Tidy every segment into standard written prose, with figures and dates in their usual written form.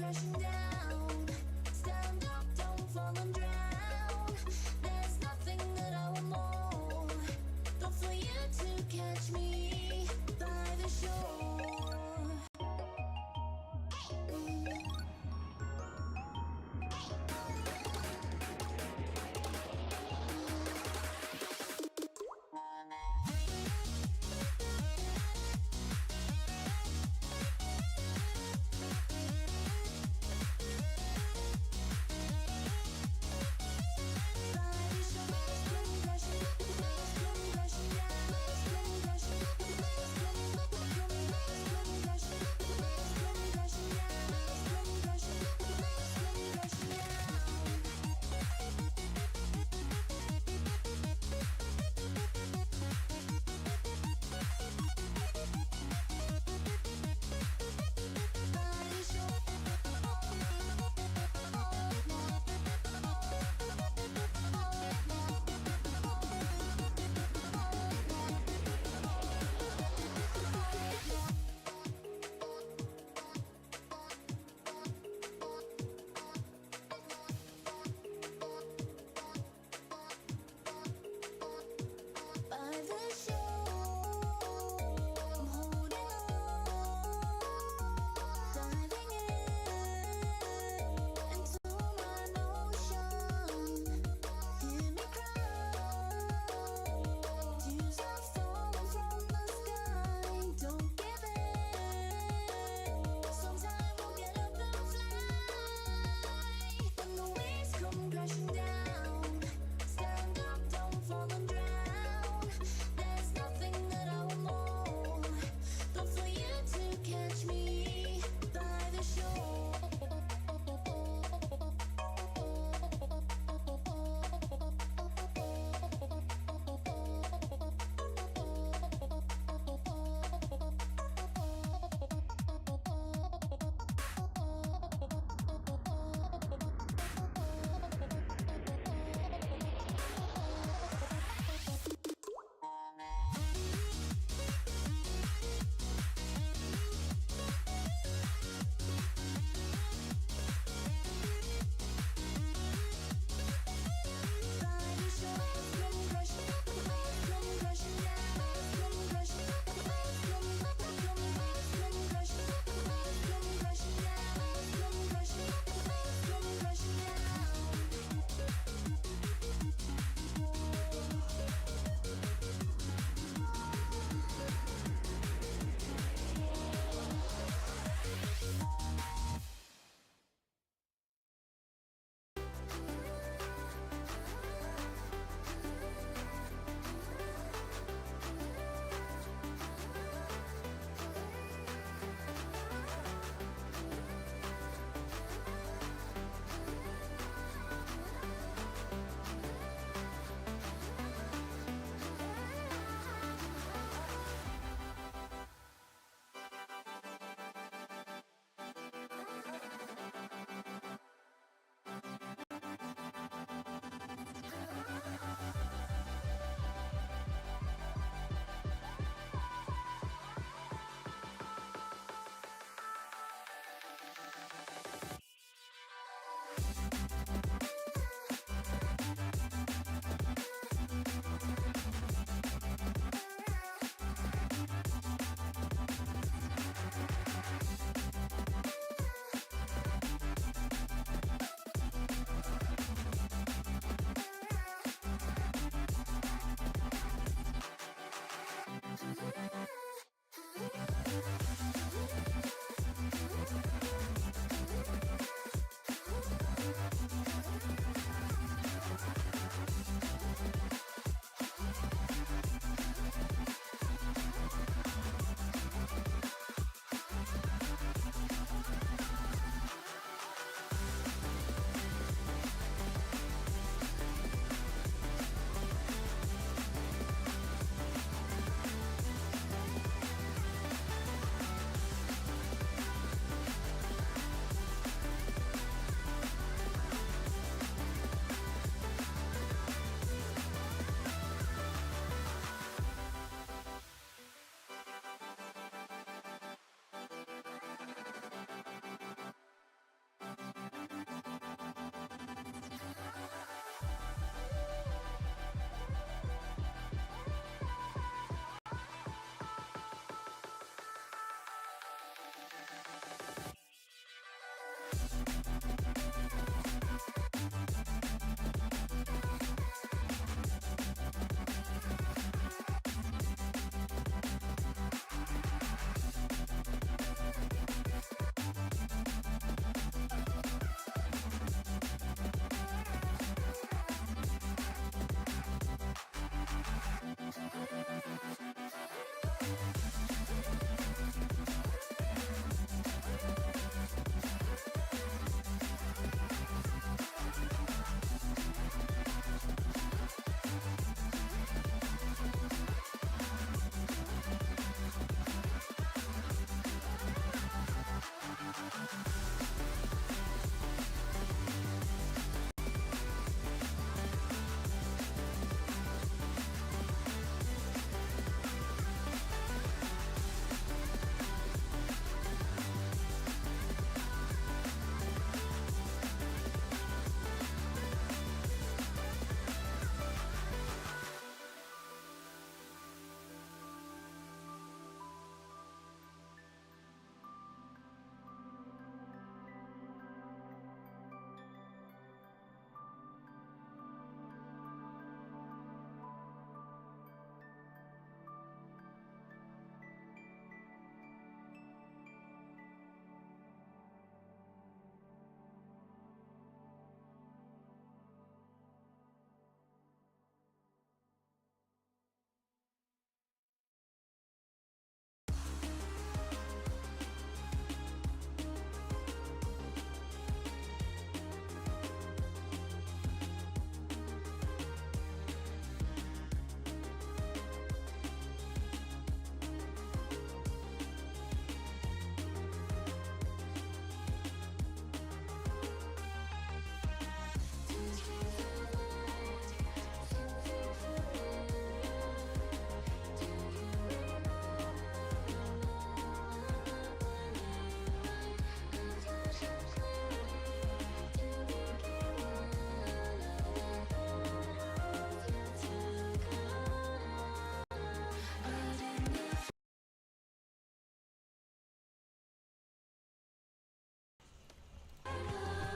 Crashing down, stand up, don't fall and drown. There's nothing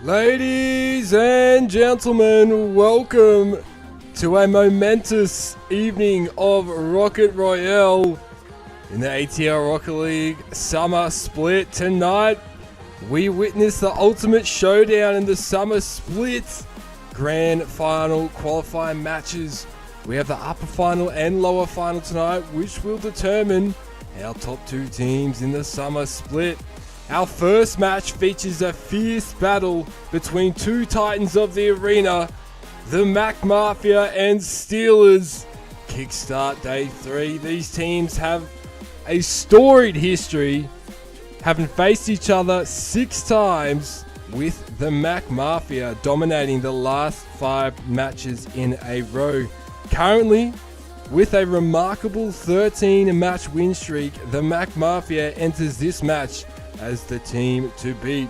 Ladies and gentlemen, welcome to a momentous evening of Rocket Royale in the ATL Rocket League Summer Split. Tonight, we witness the ultimate showdown in the Summer Split Grand Final qualifying matches. We have the upper final and lower final tonight, which will determine our top two teams in the Summer Split. Our first match features a fierce battle between two titans of the arena, the Mac Mafia and Steelers. Kickstart Day 3. These teams have a storied history, having faced each other 6 times, with the Mac Mafia dominating the last 5 matches in a row. Currently, with a remarkable 13-match win streak, the Mac Mafia enters this match as the team to beat.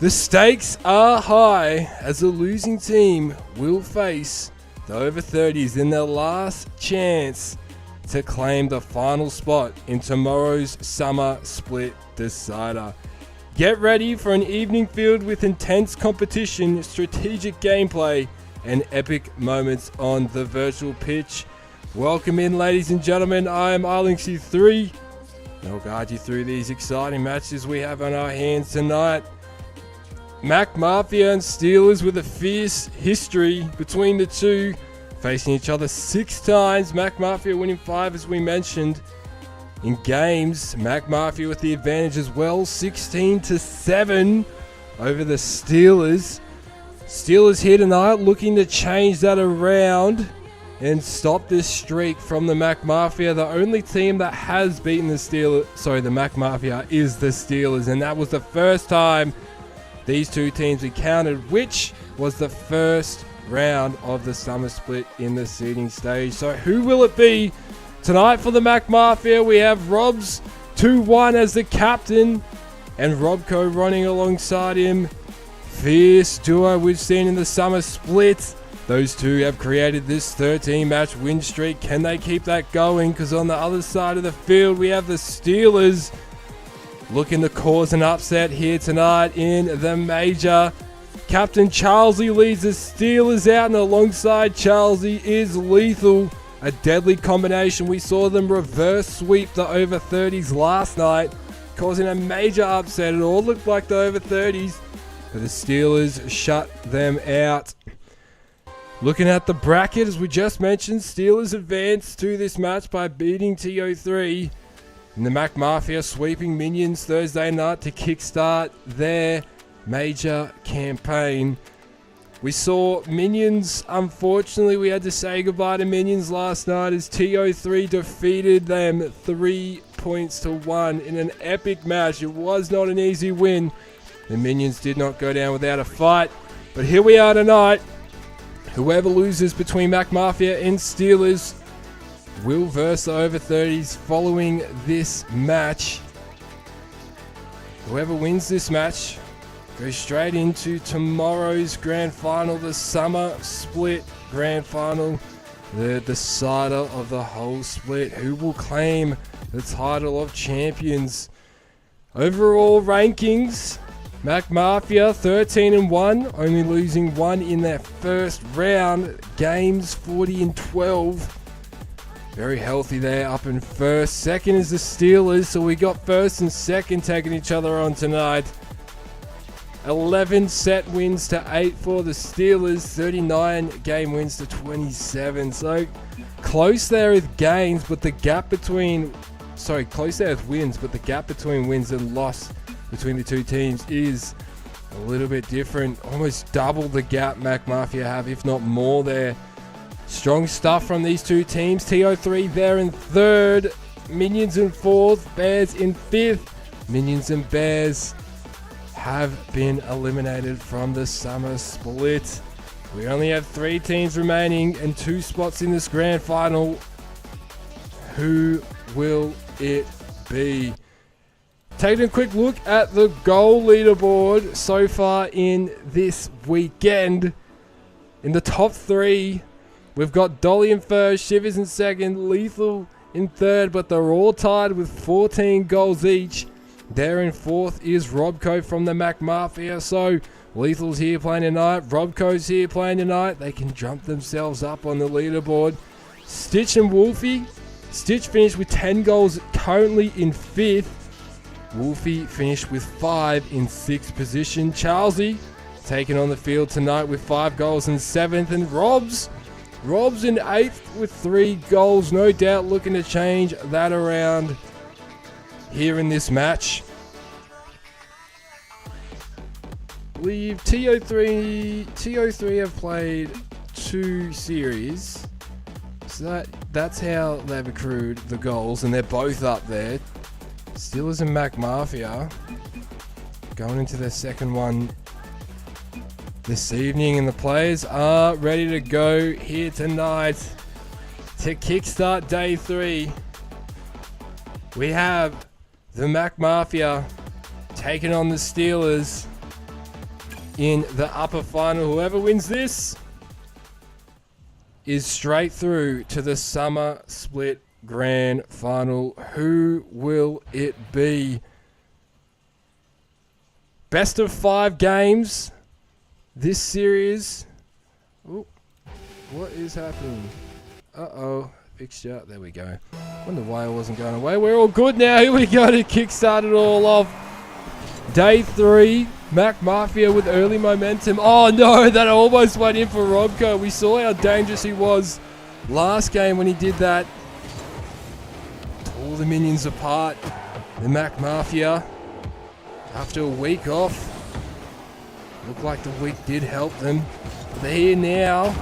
The stakes are high as the losing team will face the over 30s in their last chance to claim the final spot in tomorrow's Summer Split Decider. Get ready for an evening filled with intense competition, strategic gameplay, and epic moments on the virtual pitch. Welcome in, ladies and gentlemen. I am ATLRL24. I'll guide you through these exciting matches we have on our hands tonight. Mac Mafia and Steelers with a fierce history between the two, facing each other 6 times. Mac Mafia winning 5, as we mentioned. In games, Mac Mafia with the advantage as well, 16-7 over the Steelers. Steelers here tonight looking to change that around and stop this streak from the Mac Mafia. The only team that has beaten the Mac Mafia is the Steelers, and that was the first time these two teams encountered, which was the first round of the Summer Split in the seeding stage. So who will it be tonight for the Mac Mafia? We have Rob's 2-1 as the captain, and Robco running alongside him. Fierce duo we've seen in the Summer Split. Those two have created this 13-match win streak. Can they keep that going? Because on the other side of the field, we have the Steelers looking to cause an upset here tonight in the major. Captain Charlesley leads the Steelers out, and alongside Charlesley is Lethal. A deadly combination. We saw them reverse sweep the over 30s last night, causing a major upset. It all looked like the over 30s, but the Steelers shut them out. Looking at the bracket, as we just mentioned, Steelers advanced to this match by beating TO3. And the Mac Mafia sweeping Minions Thursday night to kickstart their major campaign. We saw Minions, unfortunately we had to say goodbye to Minions last night as TO3 defeated them 3-1 in an epic match. It was not an easy win. The Minions did not go down without a fight. But here we are tonight. Whoever loses between Mac Mafia and Steelers will verse the over 30s following this match. Whoever wins this match goes straight into tomorrow's Grand Final, the Summer Split Grand Final, the decider of the whole split. Who will claim the title of champions? Overall rankings, Mac Mafia 13-1, only losing 1 in their first round. Games 40-12. Very healthy there, up in first. Second is the Steelers, so we got first and second taking each other on tonight. 11 set wins to 8 for the Steelers, 39 game wins to 27. So close there with gains, but the gap between close there with wins, but the gap between wins and loss between the two teams is a little bit different. Almost double the gap Mac Mafia have, if not more there. Strong stuff from these two teams. TO3 there in third, Minions in fourth, Bears in fifth. Minions and Bears have been eliminated from the Summer Split. We only have 3 teams remaining and 2 spots in this Grand Final. Who will it be? Taking a quick look at the goal leaderboard so far in this weekend. In the top 3, we've got Dolly in first, Shivers in second, Lethal in third, but they're all tied with 14 goals each. There in fourth is Robco from the Mac Mafia. So Lethal's here playing tonight. Robco's here playing tonight. They can jump themselves up on the leaderboard. Stitch and Wolfie. Stitch finished with 10 goals, currently in 5th. Wolfie finished with 5 in 6th position. Charlesy taken on the field tonight with 5 goals in 7th. And Robs in 8th with 3 goals. No doubt looking to change that around here in this match. I believe TO3 have played 2 series. So that's how they've accrued the goals, and they're both up there. Steelers and Mac Mafia going into their second one this evening, and the players are ready to go here tonight to kickstart day 3. We have the Mac Mafia taking on the Steelers in the upper final. Whoever wins this is straight through to the summer split grand final. Who will it be? Best of 5 games this series. Ooh, what is happening? Uh-oh, fixture. There we go. Wonder why it wasn't going away. We're all good now. Here we go to kickstart it all off. Day 3, Mac Mafia with early momentum. Oh no, that almost went in for Robco. We saw how dangerous he was last game when he did that. All the minions apart. The Mac Mafia, after a week off, looked like the week did help them. They're here now.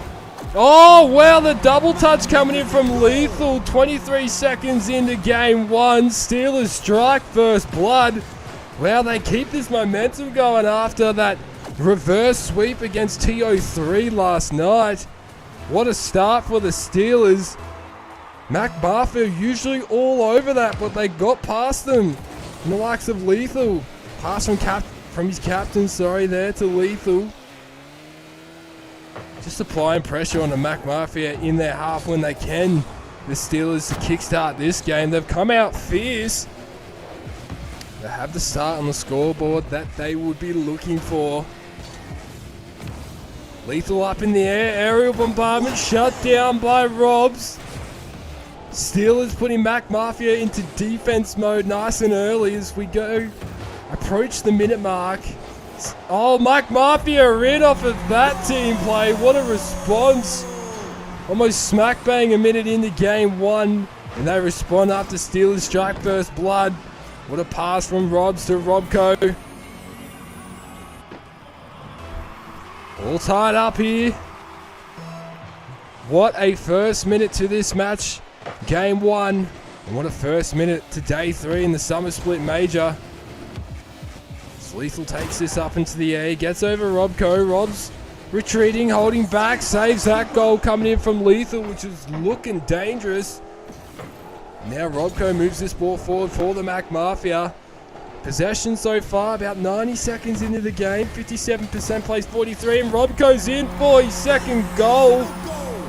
Oh wow, the double touch coming in from Lethal. 23 seconds into game 1. Steelers strike first blood. Wow, they keep this momentum going after that reverse sweep against TO3 last night. What a start for the Steelers. Mac Mafia usually all over that, but they got past them. And the likes of Lethal. Pass from his captain, there to Lethal. Just applying pressure on the Mac Mafia in their half when they can. The Steelers to kickstart this game. They've come out fierce. They have the start on the scoreboard that they would be looking for. Lethal up in the air. Aerial bombardment shut down by Robs. Steelers putting Mac Mafia into defense mode nice and early as we go approach the minute mark. Oh, Mac Mafia rid off of that team play. What a response. Almost smack bang a minute into game 1. And they respond after Steelers strike first blood. What a pass from Robs to Robco. All tied up here. What a first minute to this match. Game 1. And what a first minute to day 3 in the summer split major. As Lethal takes this up into the air. Gets over Robco. Robs retreating, holding back. Saves that goal coming in from Lethal, which is looking dangerous. Now Robco moves this ball forward for the Mac Mafia. Possession so far, about 90 seconds into the game. 57% plays 43, and Robco's in for his second goal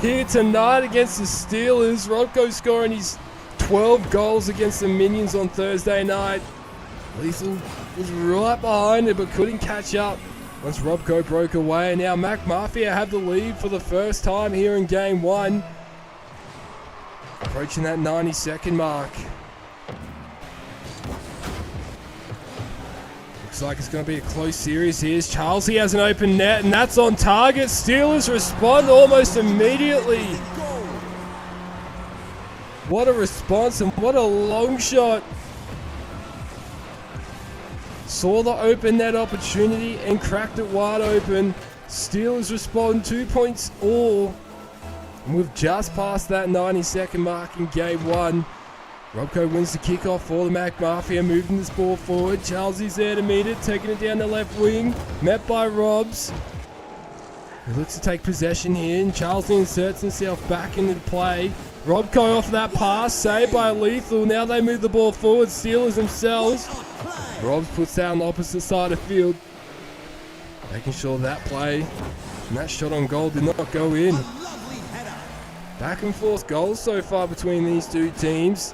here tonight against the Steelers. Robco scoring his 12 goals against the Minions on Thursday night. Lethal was right behind it but couldn't catch up once Robco broke away. And now Mac Mafia have the lead for the first time here in game 1. Approaching that 90-second mark. Looks like it's going to be a close series here. Charles, he has an open net, and that's on target. Steelers respond almost immediately. What a response and what a long shot. Saw the open net opportunity and cracked it wide open. Steelers respond 2 points all. And we've just passed that 90-second mark in game 1. Robco wins the kickoff for the Mac Mafia, moving this ball forward. Charles is there to meet it, taking it down the left wing, met by Robs. He looks to take possession here, and Charles inserts himself back into the play. Robco off that pass, saved by Lethal. Now they move the ball forward, Steelers themselves. Robs puts that on the opposite side of the field, making sure that play and that shot on goal did not go in. Back and forth goals so far between these two teams.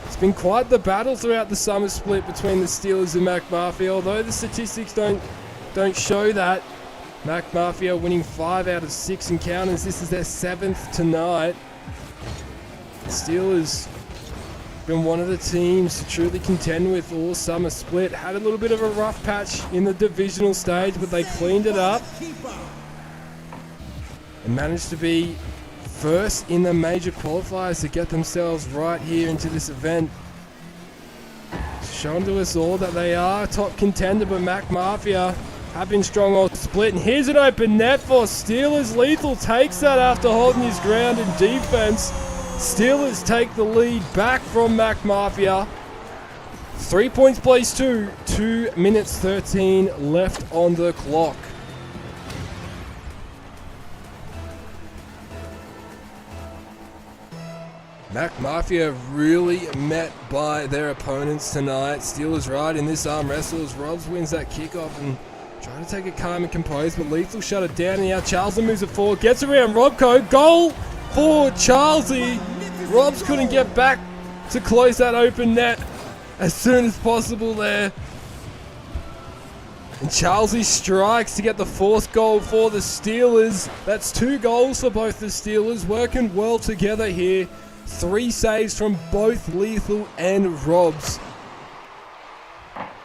As been quite the battle throughout the summer split between the Steelers and Mac Mafia, although the statistics don't show that. Mac Mafia winning 5 out of 6 encounters. This is their 7th tonight. The Steelers been one of the teams to truly contend with all summer split. Had a little bit of a rough patch in the divisional stage, but they cleaned it up and managed to be first in the major qualifiers to get themselves right here into this event. Showing to us all that they are a top contender, but Mac Mafia have been strong all split. And here's an open net for Steelers. Lethal takes that after holding his ground in defense. Steelers take the lead back from Mac Mafia. 3 points plays 2. 2 minutes 13 left on the clock. Mac Mafia really met by their opponents tonight. Steelers right in this arm wrestle as Robs wins that kickoff and trying to take it calm and composed, but Lethal shut it down. And now Charlesy moves it forward, gets around Robco. Goal for Charlesy. Robs couldn't get back to close that open net as soon as possible there. And Charlesy strikes to get the 4th goal for the Steelers. That's 2 goals for both the Steelers, working well together here. 3 saves from both Lethal and Robs.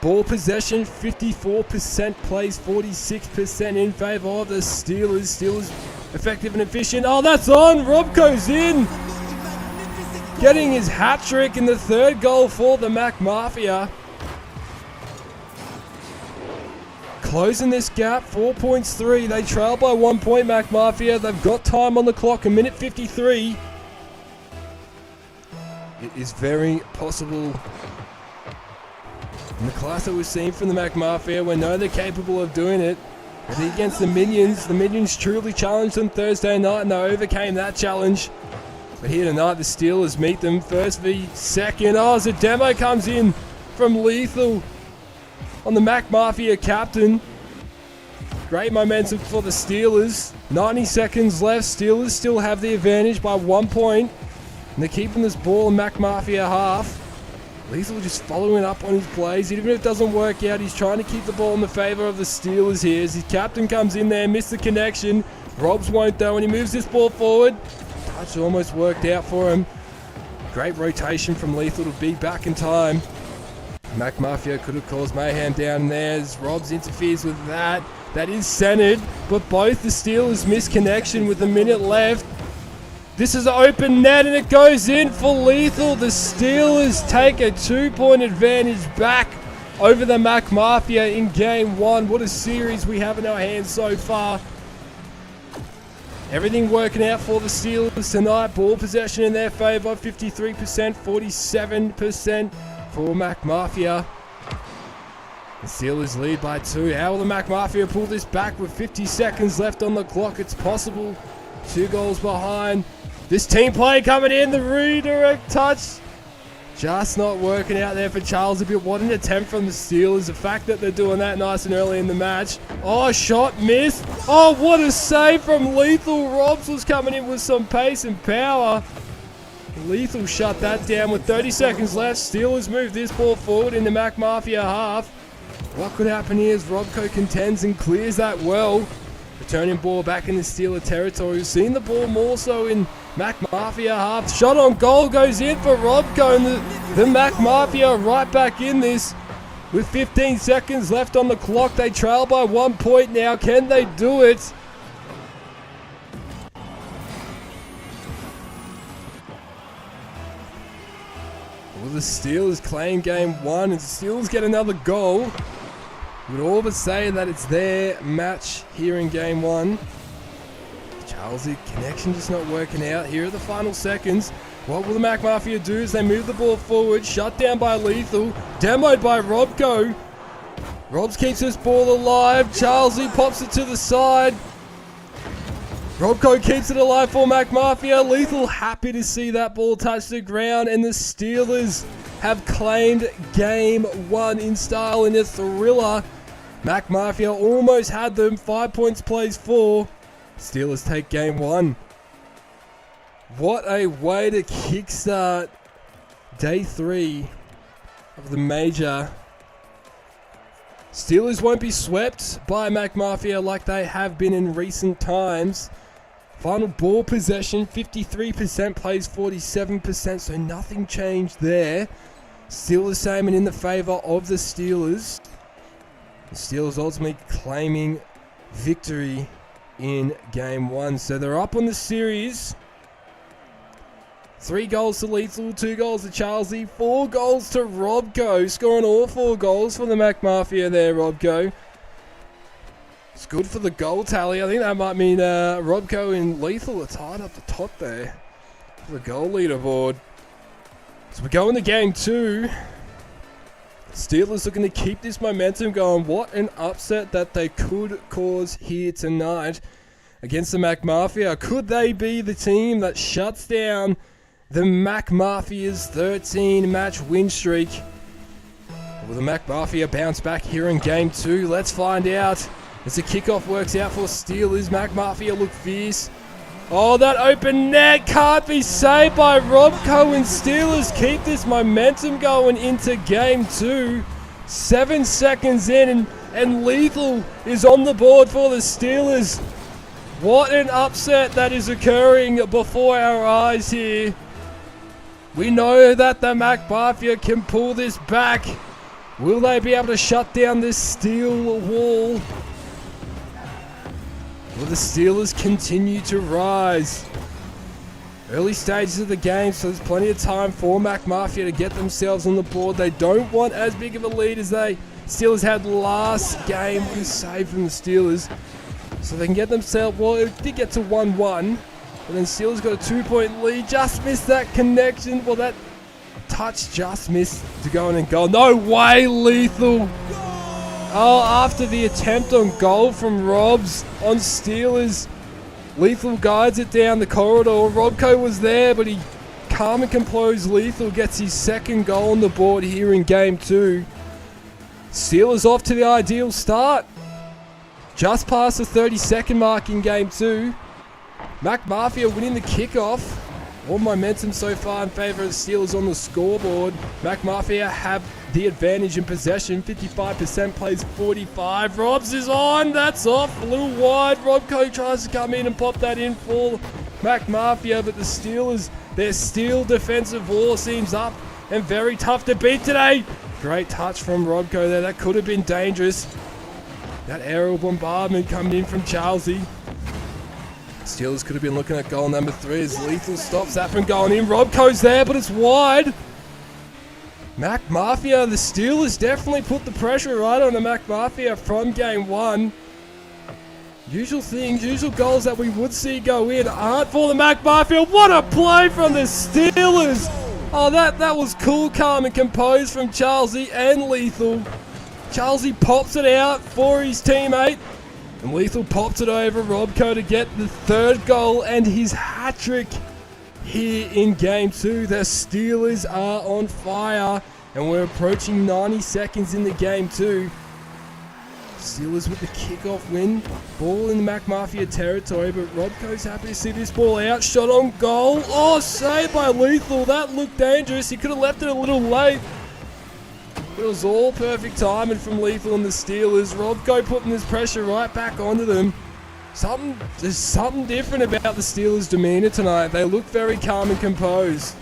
Ball possession, 54% plays 46% in favour of the Steelers. Steelers effective and efficient. Oh, that's on! Robco's in! Getting his hat-trick in the 3rd goal for the Mac Mafia. Closing this gap, 4 points 3. They trail by 1 point, Mac Mafia. They've got time on the clock, 1:53. It is very possible in the class that we've seen from the Mac Mafia, we know they're capable of doing it. But against the Minions truly challenged them Thursday night and they overcame that challenge. But here tonight, the Steelers meet them first v second. Oh, as a demo comes in from Lethal on the Mac Mafia captain. Great momentum for the Steelers. 90 seconds left. Steelers still have the advantage by 1 point. And they're keeping this ball in Mac Mafia half. Lethal just following up on his plays. Even if it doesn't work out, he's trying to keep the ball in the favour of the Steelers here. As his captain comes in there, missed the connection. Robs won't though, and he moves this ball forward. Touch almost worked out for him. Great rotation from Lethal to be back in time. Mac Mafia could have caused mayhem down there as Robs interferes with that. That is centered, but both the Steelers miss connection with a minute left. This is an open net and it goes in for Lethal. The Steelers take a 2-point advantage back over the Mac Mafia in game 1. What a series we have in our hands so far. Everything working out for the Steelers tonight. Ball possession in their favour, 53%, 47% for Mac Mafia. The Steelers lead by 2. How will the Mac Mafia pull this back with 50 seconds left on the clock? It's possible. 2 goals behind. This team play coming in, the redirect touch. Just not working out there for Charles a bit. What an attempt from the Steelers. The fact that they're doing that nice and early in the match. Oh, shot missed. Oh, what a save from Lethal. Robs was coming in with some pace and power. Lethal shut that down with 30 seconds left. Steelers move this ball forward in the Mac Mafia half. What could happen here is Robco contends and clears that well. Returning ball back in the Steeler territory. We've seen the ball more so in Mac Mafia half. Shot on goal goes in for Robco, and the Mac Mafia right back in this with 15 seconds left on the clock. They trail by 1 point now. Can they do it? Well, the Steelers claim game 1 and the Steelers get another goal. Would all but say that it's their match here in game 1. Charlesy connection just not working out. Here are the final seconds. What will the Mac Mafia do as they move the ball forward? Shut down by Lethal. Demoed by Robco. Robs keeps this ball alive. Charlesy pops it to the side. Robco keeps it alive for Mac Mafia. Lethal happy to see that ball touch the ground, and the Steelers have claimed game 1 in style in a thriller. Mac Mafia almost had them. 5 points plays 4. Steelers take game 1. What a way to kickstart day 3 of the major. Steelers won't be swept by Mac Mafia like they have been in recent times. Final ball possession, 53% plays 47%, so nothing changed there. Still the same and in the favour of the Steelers. The Steelers ultimately claiming victory in game 1. So they're up on the series. 3 goals to Lethal, 2 goals to Charlesy, 4 goals to Robco, scoring all 4 goals for the Mac Mafia there, Robco. It's good for the goal tally. I think that might mean Robco and Lethal are tied up the top there for the goal leaderboard. So we go into game 2. Steelers looking to keep this momentum going. What an upset that they could cause here tonight against the Mac Mafia. Could they be the team that shuts down the Mac Mafia's 13-match win streak? Will the Mac Mafia bounce back here in game 2? Let's find out. As the kickoff works out for Steelers, Mac Mafia look fierce. Oh, that open net can't be saved by Robco, and Steelers keep this momentum going into game 2. 7 seconds in, and Lethal is on the board for the Steelers. What an upset that is occurring before our eyes here. We know that the Mac Mafia can pull this back. Will they be able to shut down this steel wall? Will the Steelers continue to rise? Early stages of the game, so there's plenty of time for Mac Mafia to get themselves on the board. They don't want as big of a lead as they Steelers had last game. What a save from the Steelers. So they can get themselves, well, it did get to 1-1. But then Steelers got a 2-point lead. Just missed that connection. Well, that touch just missed to go in and goal. No way, Lethal. Oh, after the attempt on goal from Robs on Steelers, Lethal guides it down the corridor. Robco was there, but he calm and composed Lethal gets his second goal on the board here in game 2. Steelers off to the ideal start. Just past the 30-second mark in game 2. Mac Mafia winning the kickoff. All momentum so far in favour of the Steelers on the scoreboard. Mac Mafia have the advantage in possession. 55% plays 45. Robs is on. That's off. A little wide. Robco tries to come in and pop that in for Mac Mafia. But the Steelers, their steel defensive wall seems up and very tough to beat today. Great touch from Robco there. That could have been dangerous. That aerial bombardment coming in from Charlesy. Steelers could have been looking at goal number 3 as Lethal stops that from going in. Robco's there, but it's wide. Mac Mafia, the Steelers definitely put the pressure right on the Mac Mafia from game 1. Usual things, usual goals that we would see go in aren't for the Mac Mafia. What a play from the Steelers! Oh, that was cool, calm and composed from Charlesy and Lethal. Charlesy pops it out for his teammate. And Lethal pops it over Robco to get the 3rd goal and his hat-trick here in game 2. The Steelers are on fire and we're approaching 90 seconds in the game 2. Steelers with the kickoff win. Ball in the Mac Mafia territory, but Robco's happy to see this ball out. Shot on goal. Oh, saved by Lethal. That looked dangerous. He could have left it a little late. It was all perfect timing from Lethal and the Steelers. Robco putting this pressure right back onto them. There's something different about the Steelers' demeanor tonight. They look very calm and composed.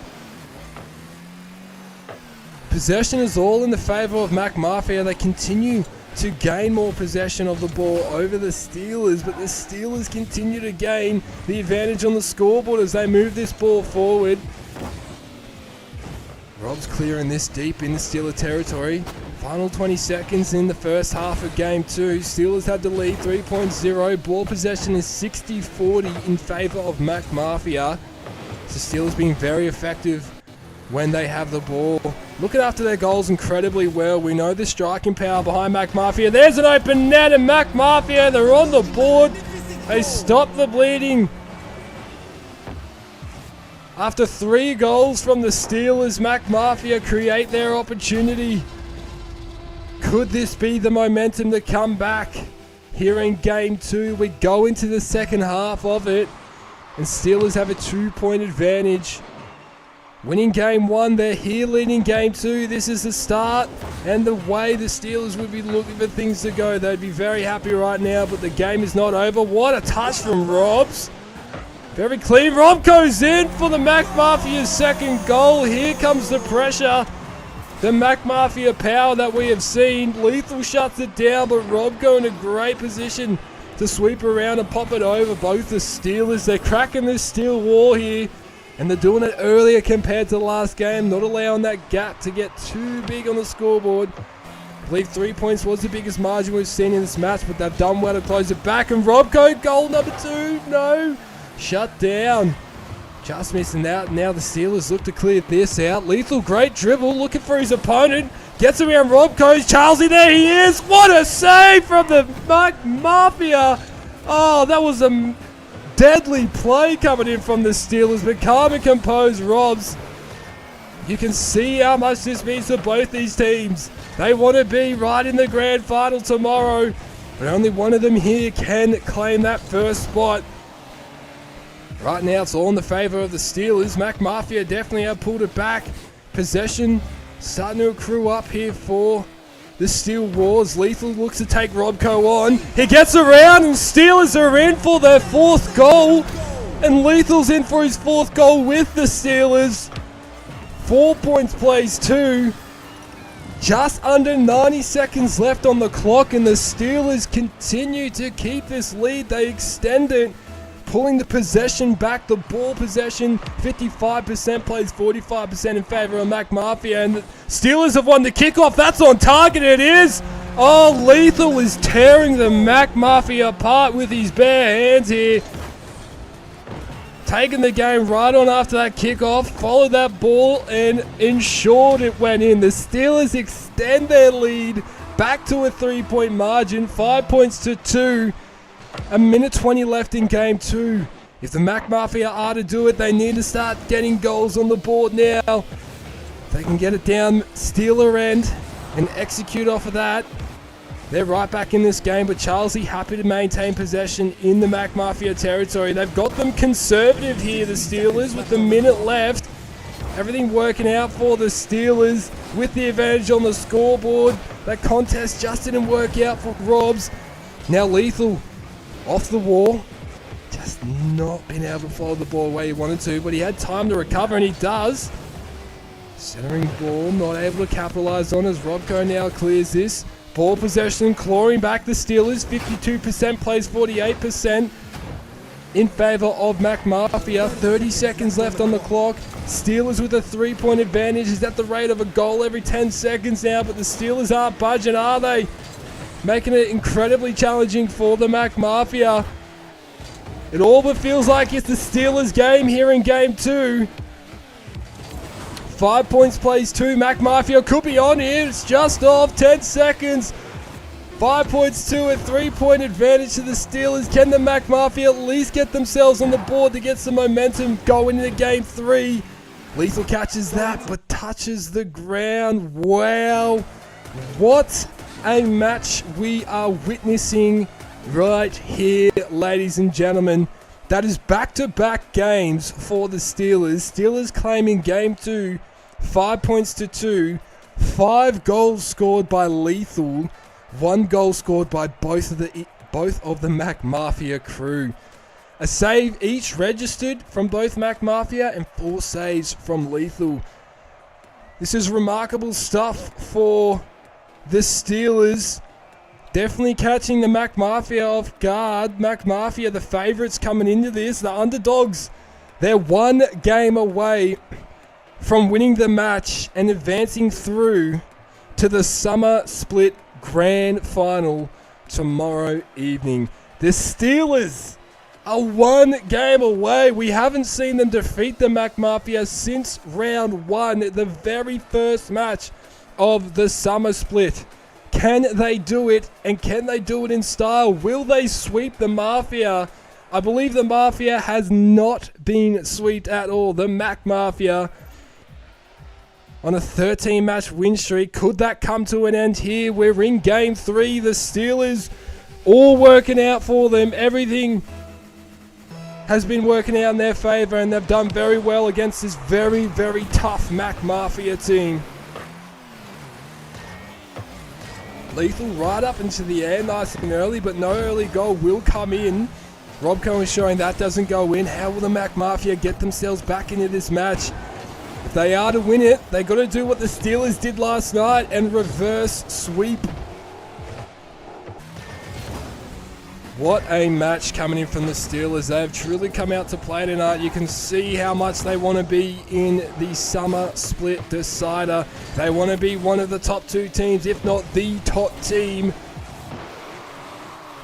Possession is all in the favour of Mac Mafia. They continue to gain more possession of the ball over the Steelers, but the Steelers continue to gain the advantage on the scoreboard as they move this ball forward. Rob's clearing this deep in the Steeler territory. Final 20 seconds in the first half of game 2. Steelers had the lead 3.0. Ball possession is 60-40 in favour of Mac Mafia. So Steelers being very effective when they have the ball. Looking after their goals incredibly well. We know the striking power behind Mac Mafia. There's an open net and Mac Mafia, they're on the board. They stop the bleeding. After 3 goals from the Steelers, Mac Mafia create their opportunity. Could this be the momentum to come back here in game 2? We go into the second half of it, and Steelers have a 2-point advantage. Winning game 1, they're here leading game 2. This is the start and the way the Steelers would be looking for things to go. They'd be very happy right now, but the game is not over. What a touch from Robs. Very clean. Rob goes in for the Mac Mafia's second goal. Here comes the pressure. The Mac Mafia power that we have seen. Lethal shuts it down, but Rob going in a great position to sweep around and pop it over both the Steelers. They're cracking this steel wall here, and they're doing it earlier compared to the last game, not allowing that gap to get too big on the scoreboard. I believe 3 points was the biggest margin we've seen in this match, but they've done well to close it back. And Robco, goal number 2, no, shut down. Just missing out. Now the Steelers look to clear this out. Lethal, great dribble, looking for his opponent. Gets around Robco. Charlesy, there he is. What a save from the Mac Mafia. Oh, that was a deadly play coming in from the Steelers, but calm and composed Robs. You can see how much this means to both these teams. They want to be right in the grand final tomorrow, but only one of them here can claim that first spot. Right now, it's all in the favor of the Steelers. Mac Mafia definitely have pulled it back. Possession starting to accrue up here for the Steel Wars. Lethal looks to take Robco on. He gets around, and Steelers are in for their 4th goal. And Lethal's in for his 4th goal with the Steelers. 4 points plays 2. Just under 90 seconds left on the clock, and the Steelers continue to keep this lead. They extend it, pulling the possession back. The ball possession, 55% plays 45% in favor of Mac Mafia. And the Steelers have won the kickoff. That's on target. It is. Oh, Lethal is tearing the Mac Mafia apart with his bare hands here. Taking the game right on after that kickoff. Followed that ball and ensured it went in. The Steelers extend their lead back to a 3-point margin. 5 points to 2. A minute 20 left in game 2. If the Mac Mafia are to do it, they need to start getting goals on the board now. If they can get it down Steeler end and execute off of that, they're right back in this game. But Charlesy happy to maintain possession in the Mac Mafia territory. They've got them conservative here, the Steelers, with the minute left. Everything working out for the Steelers with the advantage on the scoreboard. That contest just didn't work out for Robs. Now Lethal off the wall, just not been able to follow the ball where he wanted to, but he had time to recover, and he does. Centering ball, not able to capitalize on as Robco now clears this. Ball possession, clawing back the Steelers. 52% plays 48% in favor of Mac Mafia. 30 seconds left on the clock. Steelers with a 3-point advantage. Is at the rate of a goal every 10 seconds now, but the Steelers aren't budging, are they? Making it incredibly challenging for the Mac Mafia. It all but feels like it's the Steelers' game here in game 2. 5 points plays 2. Mac Mafia could be on here. It's just off. 10 seconds. 5 points to a 3-point advantage to the Steelers. Can the Mac Mafia at least get themselves on the board to get some momentum going into game 3? Lethal catches that, but touches the ground. Wow. What a match we are witnessing right here, ladies and gentlemen. That is back-to-back games for the Steelers. Steelers claiming game 2, 5 points to 2. 5 goals scored by Lethal. 1 goal scored by both of the Mac Mafia crew. A save each registered from both Mac Mafia and 4 saves from Lethal. This is remarkable stuff for the Steelers. Definitely catching the Mac Mafia off guard. Mac Mafia, the favourites coming into this, the underdogs. They're 1 game away from winning the match and advancing through to the Summer Split Grand Final tomorrow evening. The Steelers are 1 game away. We haven't seen them defeat the Mac Mafia since round 1, the very first match of the Summer Split. Can they do it, and can they do it in style? Will they sweep the Mafia? I believe the Mafia has not been swept at all. The Mac Mafia on a 13-match win streak. Could that come to an end here? We're in game 3. The Steelers all working out for them. Everything has been working out in their favour, and they've done very well against this very, very tough Mac Mafia team. Lethal right up into the air, nice and early, but no early goal will come in. Robco is showing that doesn't go in. How will the Mac Mafia get themselves back into this match? If they are to win it, they got to do what the Steelers did last night and reverse sweep. What a match coming in from the Steelers. They have truly come out to play tonight. You can see how much they want to be in the summer split decider. They want to be one of the top 2 teams, if not the top team.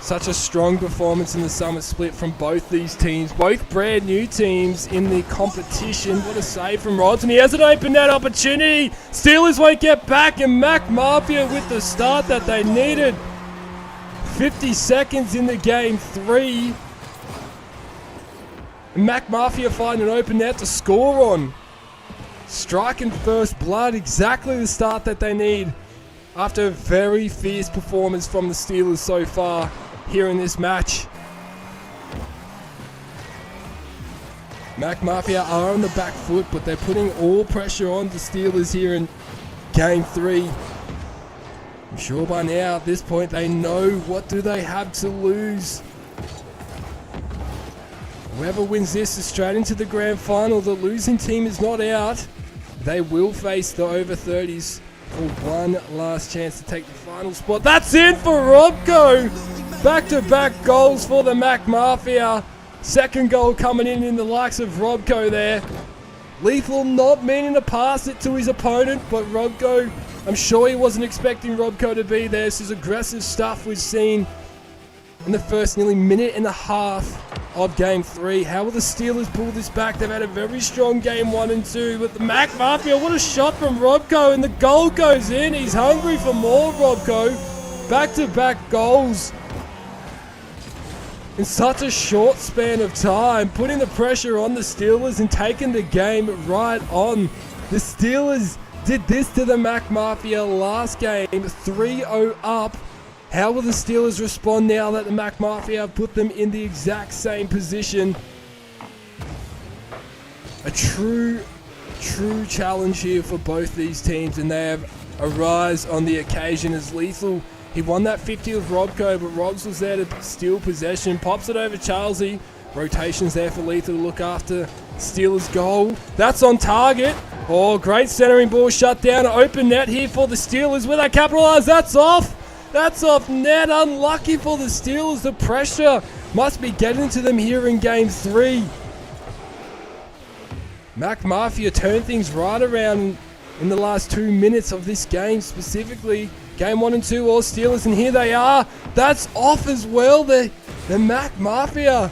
Such a strong performance in the summer split from both these teams. Both brand new teams in the competition. What a save from Rods, and he has an open net opportunity. Steelers won't get back, and Mac Mafia with the start that they needed. 50 seconds in the game 3. Mac Mafia find an open net to score on. Striking first blood, exactly the start that they need after a very fierce performance from the Steelers so far here in this match. Mac Mafia are on the back foot, but they're putting all pressure on the Steelers here in game 3. I'm sure by now at this point they know what do they have to lose. Whoever wins this is straight into the grand final. The losing team is not out. They will face the over 30s for one last chance to take the final spot. That's in for Robco. Back-to-back goals for the Mac Mafia. Second goal coming in the likes of Robco there. Lethal not meaning to pass it to his opponent, but Robco, I'm sure he wasn't expecting Robco to be there. This is aggressive stuff we've seen in the first nearly minute and a half of game 3. How will the Steelers pull this back? They've had a very strong game 1 and 2, but the Mac Mafia, what a shot from Robco, and the goal goes in. He's hungry for more, Robco. Back-to-back goals in such a short span of time, putting the pressure on the Steelers and taking the game right on. The Steelers did this to the Mac Mafia last game, 3-0 up. How will the Steelers respond now that the Mac Mafia have put them in the exact same position? A true challenge here for both these teams, and they have a rise on the occasion as Lethal. He won that 50 with Robco, but Robs was there to steal possession. Pops it over Charlesy. Rotations there for Lethal to look after Steelers' goal. That's on target. Oh, great centering ball shut down. Open net here for the Steelers. Will they capitalise? That's off. That's off net. Unlucky for the Steelers. The pressure must be getting to them here in game 3. Mac Mafia turned things right around in the last 2 minutes of this game specifically. Game 1 and 2 all Steelers, and here they are. That's off as well. The Mac Mafia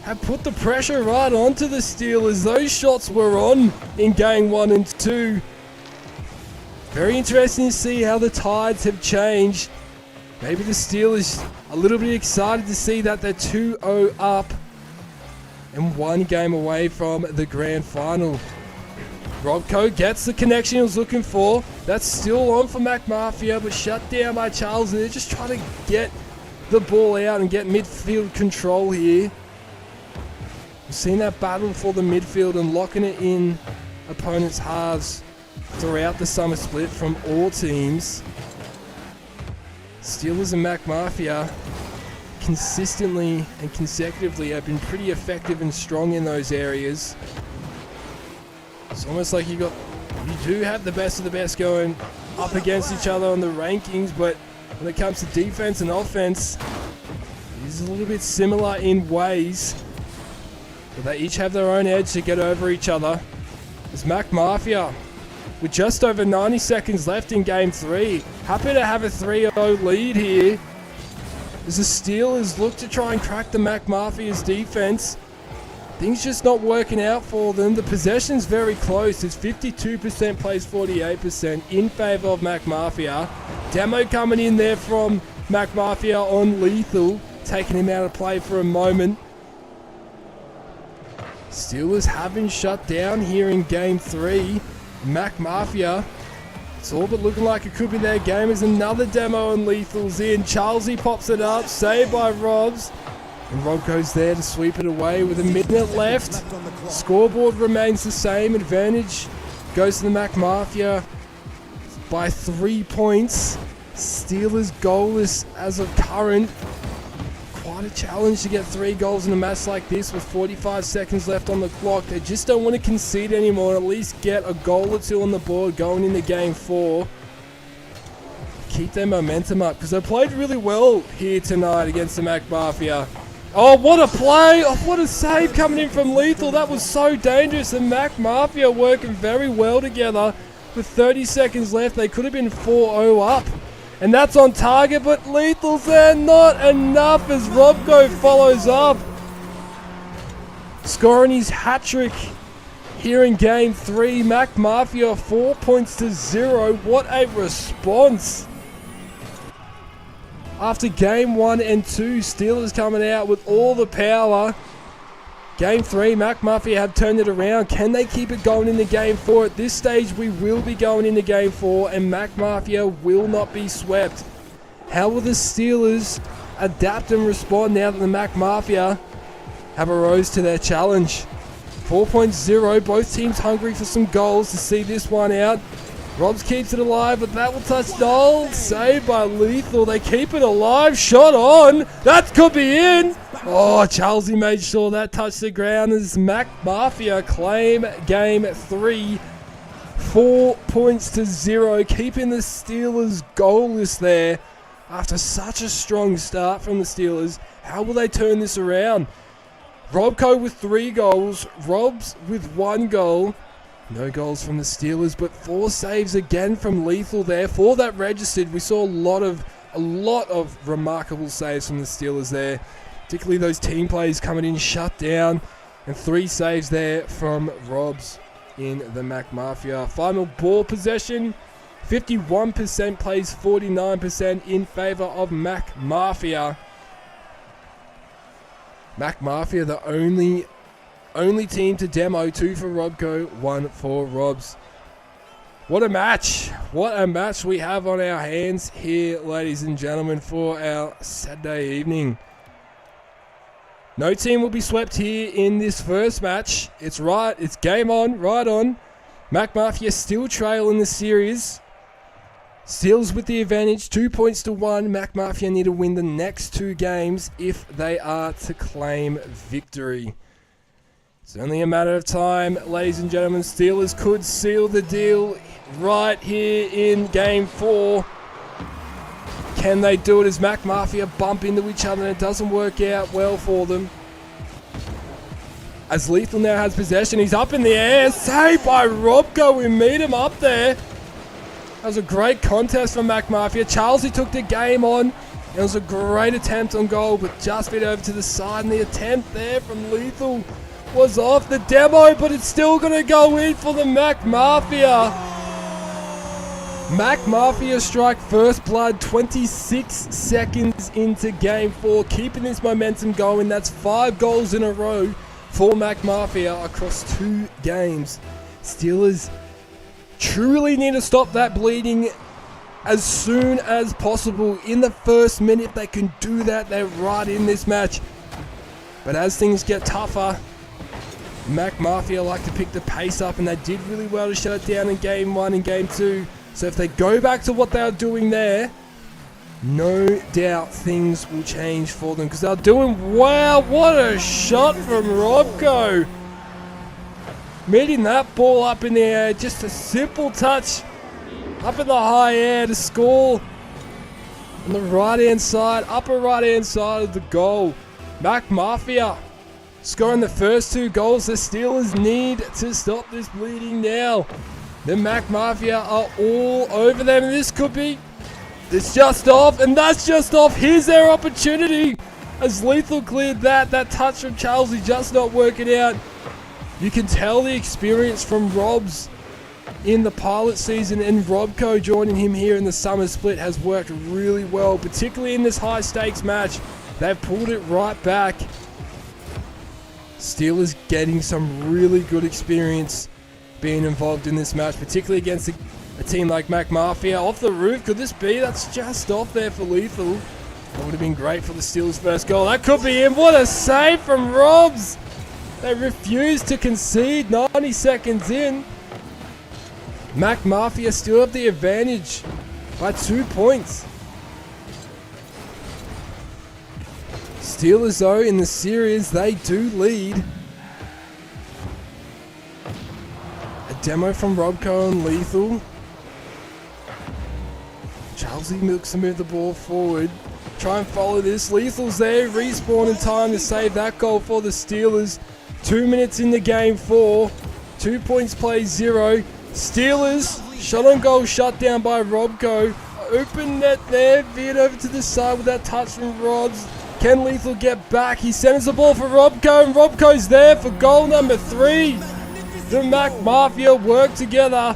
have put the pressure right onto the Steelers. Those shots were on in game 1 and 2. Very interesting to see how the tides have changed. Maybe the Steelers a little bit excited to see that they're 2-0 up and 1 game away from the grand final. Robco gets the connection he was looking for. That's still on for Mac Mafia, but shut down by Charles. They're just trying to get the ball out and get midfield control here. We've seen that battle for the midfield and locking it in opponents' halves throughout the summer split from all teams. Steelers and Mac Mafia consistently and consecutively have been pretty effective and strong in those areas. It's almost like you do have the best of the best going up against each other on the rankings, but when it comes to defense and offense, it's a little bit similar in ways, but they each have their own edge to get over each other. As Mac Mafia, with just over 90 seconds left in game 3, happy to have a 3-0 lead here, as the Steelers look to try and crack the Mac Mafia's defense. Things just not working out for them. The possession's very close. It's 52% plays 48% in favour of Mac Mafia. Demo coming in there from Mac Mafia on Lethal, taking him out of play for a moment. Steelers have been shut down here in game 3. Mac Mafia, it's all but looking like it could be their game as another demo and Lethal's in. Charlesy pops it up, saved by Robs. And Rob goes there to sweep it away with a minute left. Scoreboard remains the same. Advantage goes to the Mac Mafia by 3 points. Steelers goalless as of current. Quite a challenge to get 3 goals in a match like this with 45 seconds left on the clock. They just don't want to concede anymore, at least get a goal or 2 on the board going into game 4. Keep their momentum up because they played really well here tonight against the Mac Mafia. Oh, what a play! Oh, what a save coming in from Lethal. That was so dangerous. The Mac Mafia working very well together. With 30 seconds left, they could have been 4-0 up. And that's on target, but Lethal's there. Not enough as Robco follows up. Scoring his hat-trick here in Game 3. Mac Mafia 4 points to 0. What a response. After Game 1 and 2, Steelers coming out with all the power. Game 3, Mac Mafia have turned it around. Can they keep it going into Game 4? At this stage, we will be going into Game 4, and Mac Mafia will not be swept. How will the Steelers adapt and respond now that the Mac Mafia have arose to their challenge? 4.0, both teams hungry for some goals to see this one out. Robs keeps it alive, but that will touch goal. Saved by Lethal. They keep it alive. Shot on. That could be in. Oh, Charlesy made sure that touched the ground as Mac Mafia claim Game 3. 4 points to 0. Keeping the Steelers goalless there. After such a strong start from the Steelers, how will they turn this around? Robco with 3 goals. Robs with 1 goal. No goals from the Steelers, but 4 saves again from Lethal there. For that registered, we saw a lot of remarkable saves from the Steelers there. Particularly those team plays coming in shut down. And 3 saves there from Robs in the Mac Mafia. Final ball possession, 51% plays 49% in favour of Mac Mafia. Mac Mafia, the only team to demo. 2 for Robco, 1 for Robs. What a match. What a match we have on our hands here, ladies and gentlemen, for our Saturday evening. No team will be swept here in this first match. It's game on, right on. Mac Mafia still trail in the series. Steelers with the advantage, 2 points to 1. Mac Mafia need to win the next 2 games if they are to claim victory. It's only a matter of time, ladies and gentlemen. Steelers could seal the deal right here in Game 4. Can they do it as Mac Mafia bump into each other and it doesn't work out well for them? As Lethal now has possession, he's up in the air. Saved by Robco. We meet him up there. That was a great contest from Mac Mafia. Charlesy took the game on. It was a great attempt on goal, but just bit over to the side. And the attempt there from Lethal was off the demo, but it's still going to go in for the Mac Mafia. Mac Mafia strike first blood 26 seconds into Game 4, keeping this momentum going. That's 5 goals in a row for Mac Mafia across 2 games. Steelers truly need to stop that bleeding as soon as possible. In the first minute, if they can do that, they're right in this match. But as things get tougher, Mac Mafia like to pick the pace up, and they did really well to shut it down in Game 1 and Game 2. So if they go back to what they were doing there, no doubt things will change for them because they're doing... Wow, what a shot from Robco. Meeting that ball up in the air, just a simple touch up in the high air to score on the right-hand side, upper right-hand side of the goal. Mac Mafia scoring the first 2 goals. The Steelers need to stop this bleeding now. The Mac Mafia are all over them. This could be... It's just off, and that's just off. Here's their opportunity. As Lethal cleared that touch from Charlesy just not working out. You can tell the experience from Robs in the pilot season, and Robco joining him here in the summer split has worked really well, particularly in this high stakes match. They've pulled it right back. Steelers getting some really good experience being involved in this match, particularly against a team like Mac Mafia. Off the roof, could this be? That's just off there for Lethal. That would have been great for the Steelers' first goal. That could be in. What a save from Robs. They refused to concede 90 seconds in. Mac Mafia still have the advantage by 2 points. Steelers, though, in the series, they do lead. A demo from Robco and Lethal. Charlesy looks to move the ball forward. Try and follow this. Lethal's there. Respawn in time to save that goal for the Steelers. 2 minutes in the game 4. 2 points play 0. Steelers, shot on goal shut down by Robco. Open net there. Veered over to the side with that touch from Robs. Can Lethal get back? He sends the ball for Robco, and Robco's there for goal number 3. The Mac Mafia work together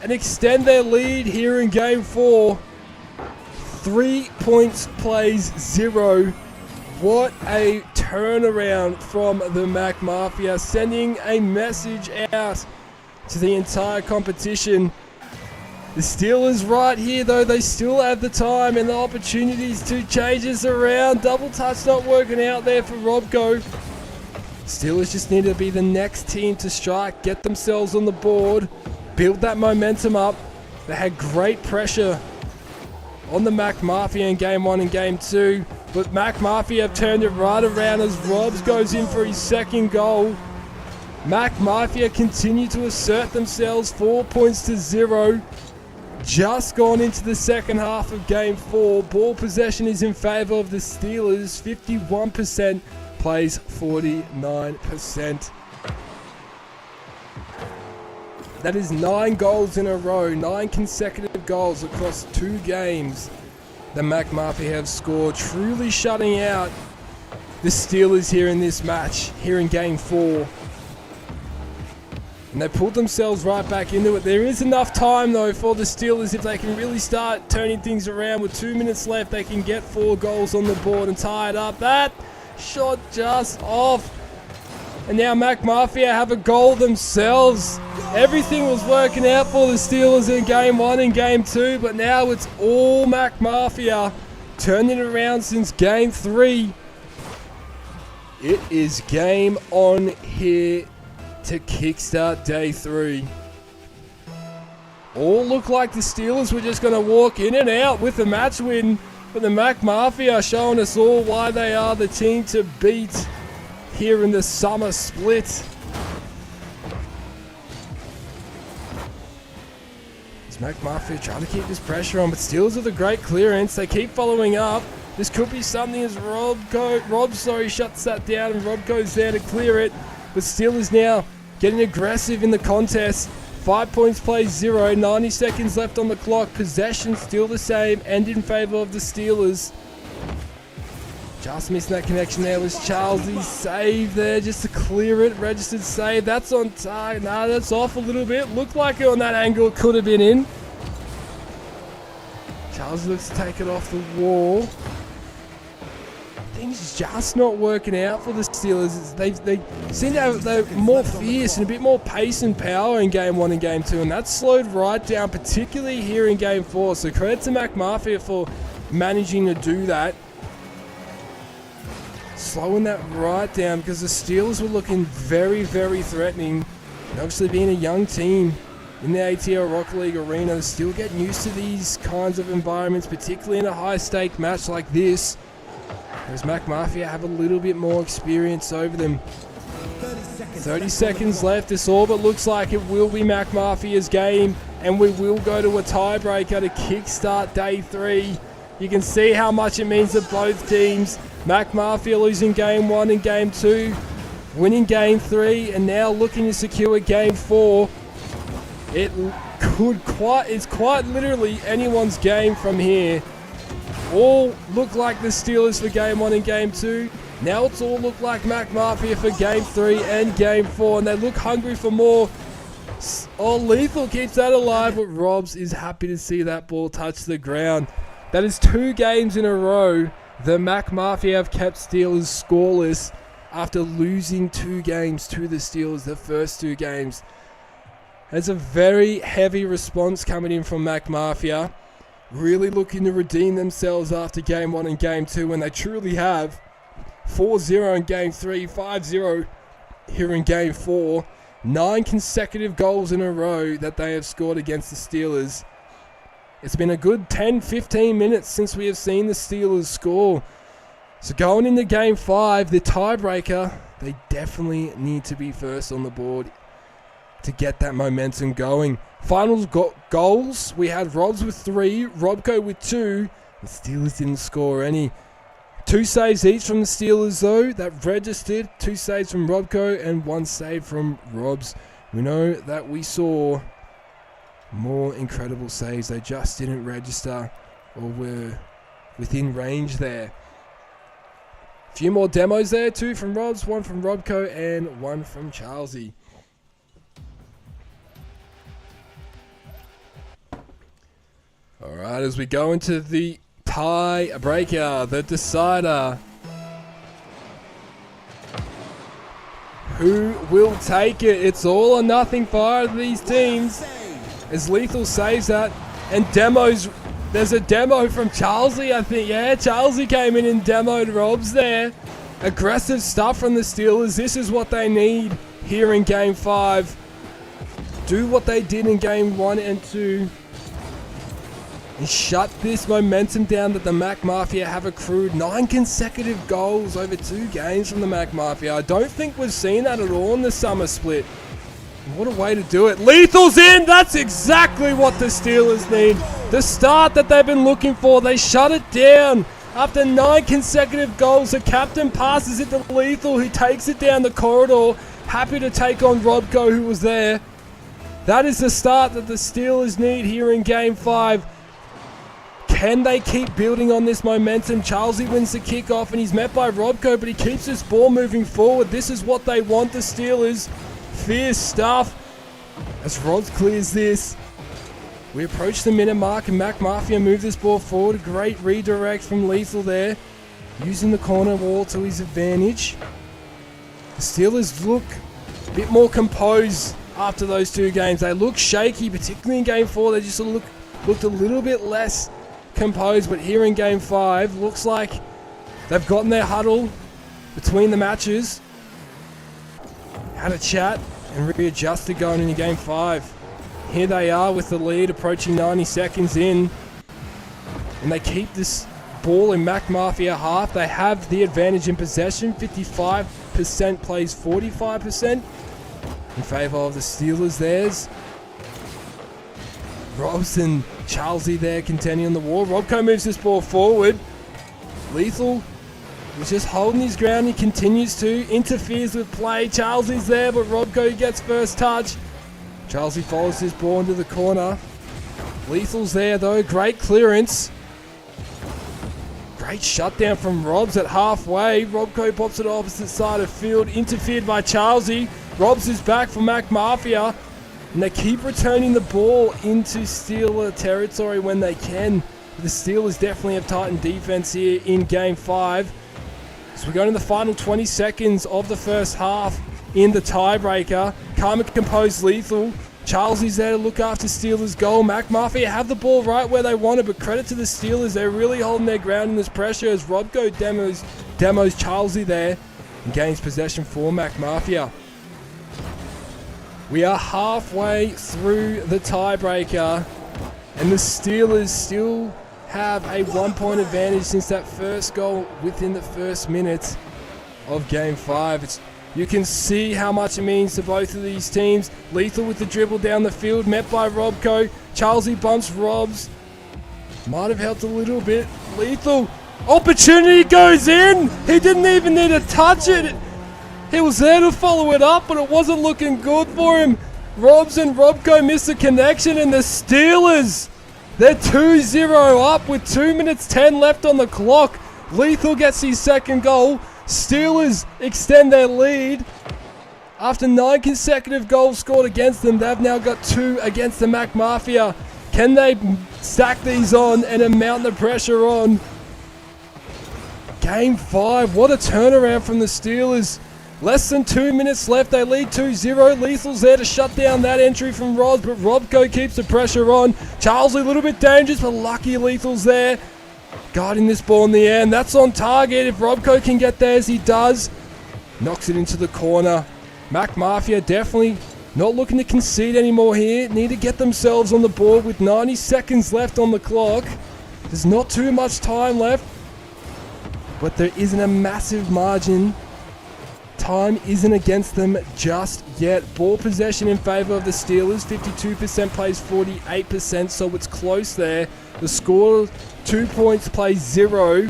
and extend their lead here in game 4. 3 points plays 0. What a turnaround from the Mac Mafia, sending a message out to the entire competition. The Steelers right here, though, they still have the time and the opportunities to change this around. Double touch not working out there for Robco. Steelers just need to be the next team to strike, get themselves on the board, build that momentum up. They had great pressure on the Mac Mafia in game 1 and game 2, but Mac Mafia have turned it right around as Robs goes in for his second goal. Mac Mafia continue to assert themselves, 4 points to 0. Just gone into the second half of game 4. Ball possession is in favour of the Steelers. 51% plays 49%. That is 9 goals in a row. 9 consecutive goals across 2 games. The Mac Mafia have scored, truly shutting out the Steelers here in this match, here in game 4. And they pulled themselves right back into it. There is enough time, though, for the Steelers. If they can really start turning things around with 2 minutes left, they can get 4 goals on the board and tie it up. That shot just off. And now Mac Mafia have a goal themselves. Everything was working out for the Steelers in game 1 and game 2, but now it's all Mac Mafia. Turning it around since game 3. It is game on here to kickstart day 3. All look like the Steelers were just going to walk in and out with the match win, but the Mac Mafia are showing us all why they are the team to beat here in the summer split. As Mac Mafia trying to keep this pressure on, but Steelers with a great clearance. They keep following up. This could be something as Rob shuts that down, and Rob goes there to clear it. But Steelers now getting aggressive in the contest. 5 points plays 0. 90 seconds left on the clock. Possession still the same and in favour of the Steelers. Just missing that connection there was Charlesy's save there just to clear it. Registered save. That's on target. Nah, that's off a little bit. Looked like it on that angle. Could have been in. Charlesy looks to take it off the wall. Things just not working out for the Steelers. They seem to have they're more fierce and a bit more pace and power in game 1 and game 2, and that's slowed right down, particularly here in game 4. So credit to Mac Mafia for managing to do that. Slowing that right down because the Steelers were looking very, very threatening. And obviously being a young team in the ATL Rocket League arena, they're still getting used to these kinds of environments, particularly in a high-stake match like this. Whereas Mac Mafia have a little bit more experience over them. 30 seconds left. This all but looks like it will be Mac Mafia's game, and we will go to a tiebreaker to kickstart day 3. You can see how much it means to both teams. Mac Mafia losing game 1 and game 2, winning game 3, and now looking to secure game 4. It's quite literally anyone's game from here. All look like the Steelers for game 1 and game 2. Now it's all look like Mac Mafia for game 3 and game 4, and they look hungry for more. Oh, Lethal keeps that alive, but Robs is happy to see that ball touch the ground. That is 2 games in a row. The Mac Mafia have kept Steelers scoreless after losing 2 games to the Steelers, the first 2 games. There's a very heavy response coming in from Mac Mafia. really looking to redeem themselves after Game 1 and Game 2, and they truly have. 4-0 in Game 3, 5-0 here in Game 4. 9 consecutive goals in a row that they have scored against the Steelers. It's been a good 10-15 minutes since we have seen the Steelers score. So going into Game 5, the tiebreaker, they definitely need to be first on the board to get that momentum going. Finals goals, we had Robs with 3, Robco with 2. The Steelers didn't score any. 2 saves each from the Steelers though, that registered. 2 saves from Robco and 1 save from Robs. We know that we saw more incredible saves. They just didn't register or were within range there. A few more demos there, 2 from Robs, 1 from Robco and 1 from Charlesy. Alright, as we go into the tie-breaker, the decider. Who will take it? It's all or nothing for either of these teams. As Lethal saves that. And demos, there's a demo from Charlesy, I think. Yeah, Charlesy came in and demoed Robs there. Aggressive stuff from the Steelers. This is what they need here in Game 5. Do what they did in Game 1 and 2. And shut this momentum down that the Mac Mafia have accrued. 9 consecutive goals over 2 games from the Mac Mafia. I don't think we've seen that at all in the summer split. What a way to do it. Lethal's in! That's exactly what the Steelers need. The start that they've been looking for. They shut it down. After 9 consecutive goals, the captain passes it to Lethal, who takes it down the corridor. Happy to take on Robco, who was there. That is the start that the Steelers need here in Game 5. Can they keep building on this momentum? Charlesy wins the kickoff and he's met by Robco, but he keeps this ball moving forward. This is what they want, the Steelers. Fierce stuff. As Robs clears this, we approach the minute mark and Mac Mafia move this ball forward. A great redirect from Lethal there, using the corner wall to his advantage. The Steelers look a bit more composed after those 2 games. They look shaky, particularly in Game 4. They just looked a little bit less composed, but here in Game 5, looks like they've gotten their huddle between the matches, had a chat, and readjusted going into Game 5. Here they are with the lead approaching 90 seconds in, and they keep this ball in Mac Mafia half. They have the advantage in possession. 55% plays 45% in favour of the Steelers. There's Robs and Charlesy there contending on the wall. Robco moves this ball forward. Lethal is just holding his ground. He continues to, interferes with play. Charlesy's there, but Robco gets first touch. Charlesy follows his ball into the corner. Lethal's there though. Great clearance. Great shutdown from Robs at halfway. Robco pops it opposite side of field. Interfered by Charlesy. Robs is back for Mac Mafia. And they keep returning the ball into Steeler territory when they can. The Steelers definitely have tightened defense here in Game 5. So we're going to the final 20 seconds of the first half in the tiebreaker. Calm and composed Lethal. Charlesy's there to look after Steelers' goal. Mac Mafia have the ball right where they want it, but credit to the Steelers. They're really holding their ground in this pressure as Robco demos Charlesy there and gains possession for Mac Mafia. We are halfway through the tiebreaker, and the Steelers still have a 1-point advantage since that first goal within the first minute of Game 5. You can see how much it means to both of these teams. Lethal with the dribble down the field, met by Robco. Charlesy bumps Robs. Might have helped a little bit. Lethal, opportunity goes in! He didn't even need to touch it! He was there to follow it up, but it wasn't looking good for him. Robs and Robco miss the connection, and the Steelers, they're 2-0 up with 2 minutes 10 left on the clock. Lethal gets his second goal. Steelers extend their lead. After 9 consecutive goals scored against them, they've now got 2 against the Mac Mafia. Can they stack these on and mount the pressure on? Game 5, what a turnaround from the Steelers. Less than 2 minutes left. They lead 2-0. Lethal's there to shut down that entry from Roz, but Robco keeps the pressure on. Charlesley a little bit dangerous, but lucky Lethal's there, guarding this ball in the air, and that's on target. If Robco can get there as he does, knocks it into the corner. Mac Mafia definitely not looking to concede anymore here. Need to get themselves on the board with 90 seconds left on the clock. There's not too much time left, but there isn't a massive margin. Time isn't against them just yet. Ball possession in favour of the Steelers. 52% plays 48%, so it's close there. The score, 2 points, plays 0.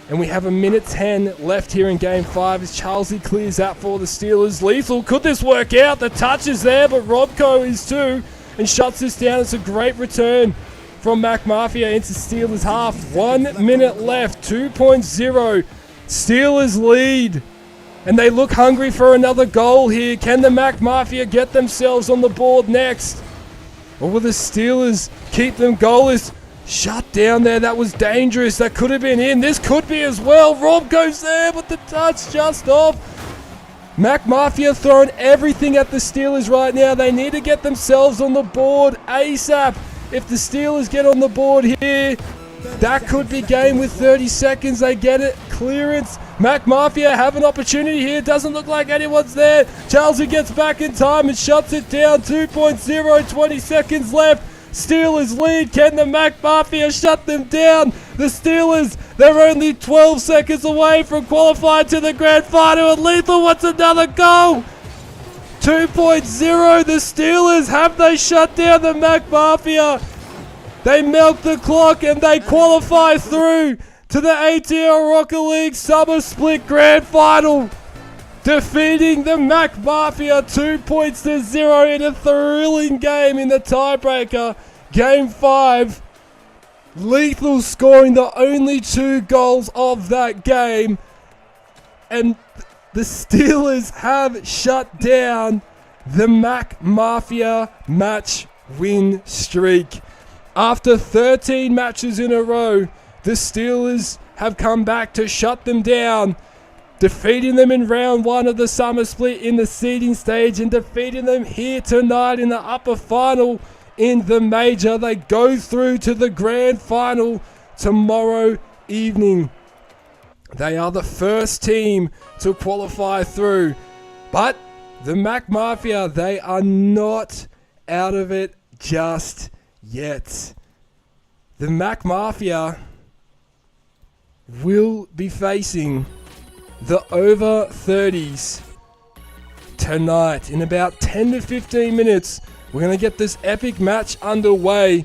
And we have 1:10 left here in Game 5 as Charlesley clears out for the Steelers. Lethal, could this work out? The touch is there, but Robco is too, and shuts this down. It's a great return from Mac Mafia into Steelers half. 1 minute left, 2.0. Steelers lead. And they look hungry for another goal here. Can the Mac Mafia get themselves on the board next? Or will the Steelers keep them goalless? Shut down there. That was dangerous. That could have been in. This could be as well. Rob goes there, but the touch just off. Mac Mafia throwing everything at the Steelers right now. They need to get themselves on the board ASAP. If the Steelers get on the board here, that could be game with 30 seconds. They get it. Clearance. Mac Mafia have an opportunity here. Doesn't look like anyone's there. Charlesley gets back in time and shuts it down. 2.0, 20 seconds left. Steelers lead. Can the Mac Mafia shut them down? The Steelers, they're only 12 seconds away from qualifying to the grand final. And Lethal wants another goal. 2.0, the Steelers, have they shut down the Mac Mafia? They milk the clock and they qualify through to the ATL Rocket League Summer Split Grand Final, defeating the Mac Mafia 2-0 in a thrilling game in the tiebreaker. Game 5, Lethal scoring the only 2 goals of that game, and the Steelers have shut down the Mac Mafia match win streak. After 13 matches in a row, the Steelers have come back to shut them down, defeating them in round 1 of the Summer Split in the seeding stage and defeating them here tonight in the upper final in the major. They go through to the grand final tomorrow evening. They are the first team to qualify through, but the Mac Mafia, they are not out of it just yet. The Mac Mafia will be facing the over 30s tonight. In about 10 to 15 minutes, we're going to get this epic match underway.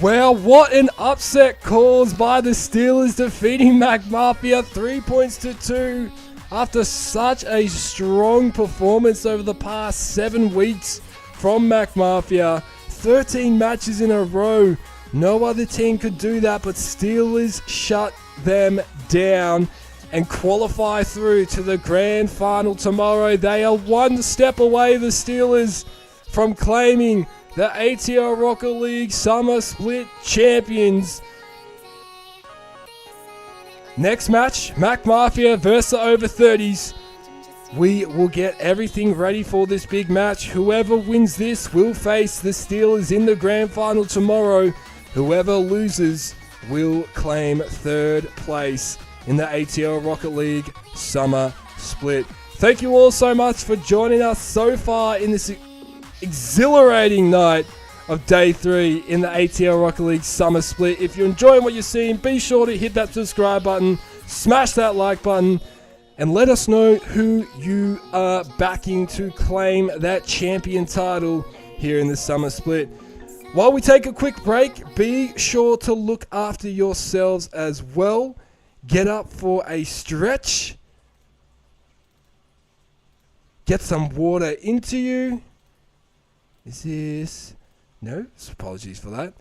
Wow, what an upset caused by the Steelers defeating Mac Mafia 3-2 after such a strong performance over the past 7 weeks from Mac Mafia. 13 matches in a row. No other team could do that, but Steelers shut them down and qualify through to the grand final tomorrow. They are 1 step away, the Steelers, from claiming the ATL Rocket League Summer Split Champions. Next match, Mac Mafia versus the over 30s. We will get everything ready for this big match. Whoever wins this will face the Steelers in the grand final tomorrow. Whoever loses will claim 3rd place in the ATL Rocket League Summer Split. Thank you all so much for joining us so far in this exhilarating night of Day 3 in the ATL Rocket League Summer Split. If you're enjoying what you're seeing, be sure to hit that subscribe button, smash that like button, and let us know who you are backing to claim that champion title here in the Summer Split. While we take a quick break, be sure to look after yourselves as well. Get up for a stretch. Get some water into you. Is this... No, apologies for that.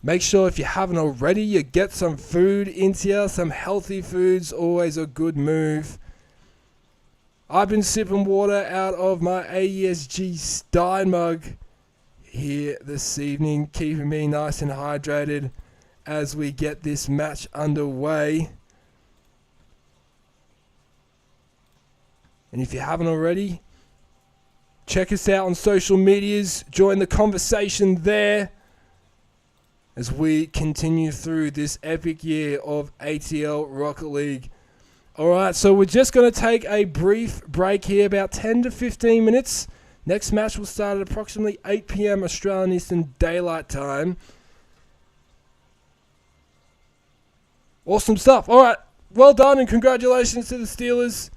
Make sure if you haven't already, you get some food into you. Some healthy food's always a good move. I've been sipping water out of my AESG Stein mug here this evening, keeping me nice and hydrated as we get this match underway. And if you haven't already, check us out on social medias. Join the conversation there as we continue through this epic year of ATL Rocket League. Alright, so we're just going to take a brief break here, about 10 to 15 minutes. Next match will start at approximately 8 p.m. Australian Eastern Daylight Time. Awesome stuff. Alright, well done and congratulations to the Steelers.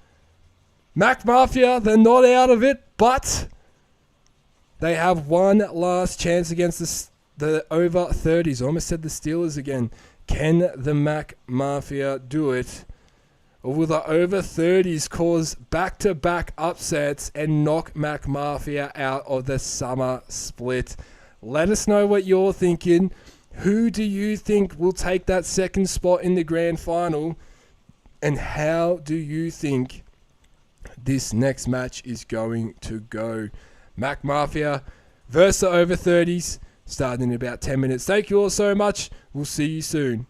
Mac Mafia, they're not out of it, but they have one last chance against the over 30s. I almost said the Steelers again. Can the Mac Mafia do it? Or will the over 30s cause back-to-back upsets and knock Mac Mafia out of the summer split? Let us know what you're thinking. Who do you think will take that second spot in the grand final? And how do you think this next match is going to go? Mac Mafia versus the over 30s, starting in about 10 minutes. Thank you all so much. We'll see you soon.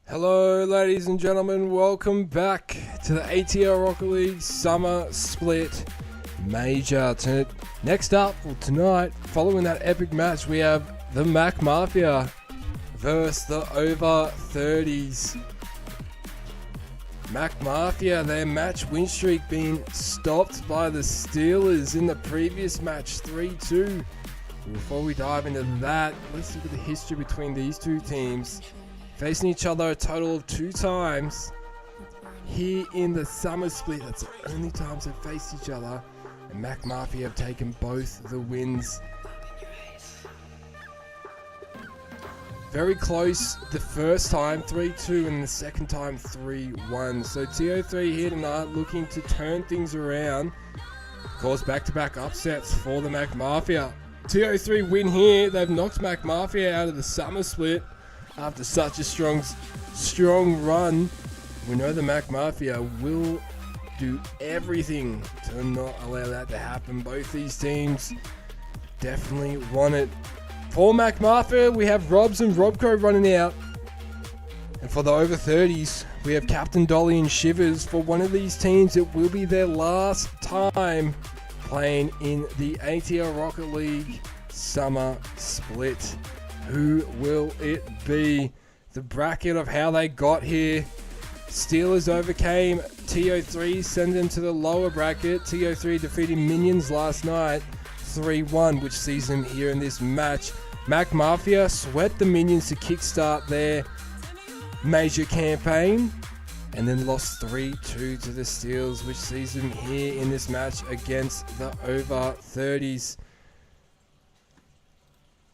Hello ladies and gentlemen, welcome back to the ATL Rocket League Summer Split Major. Next up, tonight, following that epic match, we have the Mac Mafia versus the over 30s. Mac Mafia, their match win streak being stopped by the Steelers in the previous match, 3-2. Before we dive into that, let's look at the history between these two teams. Facing each other a total of 2 times here in the Summer Split. That's the only times they've faced each other. And Mac Mafia have taken both the wins. Very close the first time, 3-2, and the second time, 3-1. So TO3 here tonight looking to turn things around. Cause back-to-back upsets for the Mac Mafia. TO3 win here. They've knocked Mac Mafia out of the Summer Split. After such a strong run, we know the Mac Mafia will do everything to not allow that to happen. Both these teams definitely want it. For Mac Mafia, we have Robs and Robco running out. And for the over 30s, we have Captain Dolly and Shivers. For one of these teams, it will be their last time playing in the ATL Rocket League Summer Split. Who will it be? The bracket of how they got here. Steelers overcame TO3, sending them to the lower bracket. TO3 defeated Minions last night, 3-1, which sees them here in this match. Mac Mafia swept the Minions to kickstart their major campaign, and then lost 3-2 to the Steelers, which sees them here in this match against the over 30s.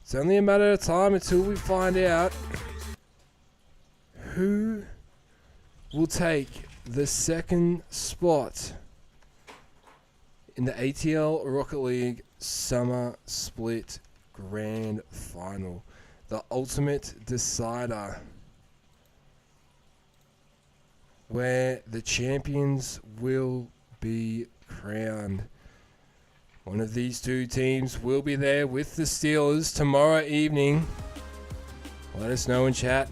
It's only a matter of time until we find out who will take the second spot in the ATL Rocket League Summer Split Grand Final. The ultimate decider, where the champions will be crowned. One of these two teams will be there with the Steelers tomorrow evening. Let us know in chat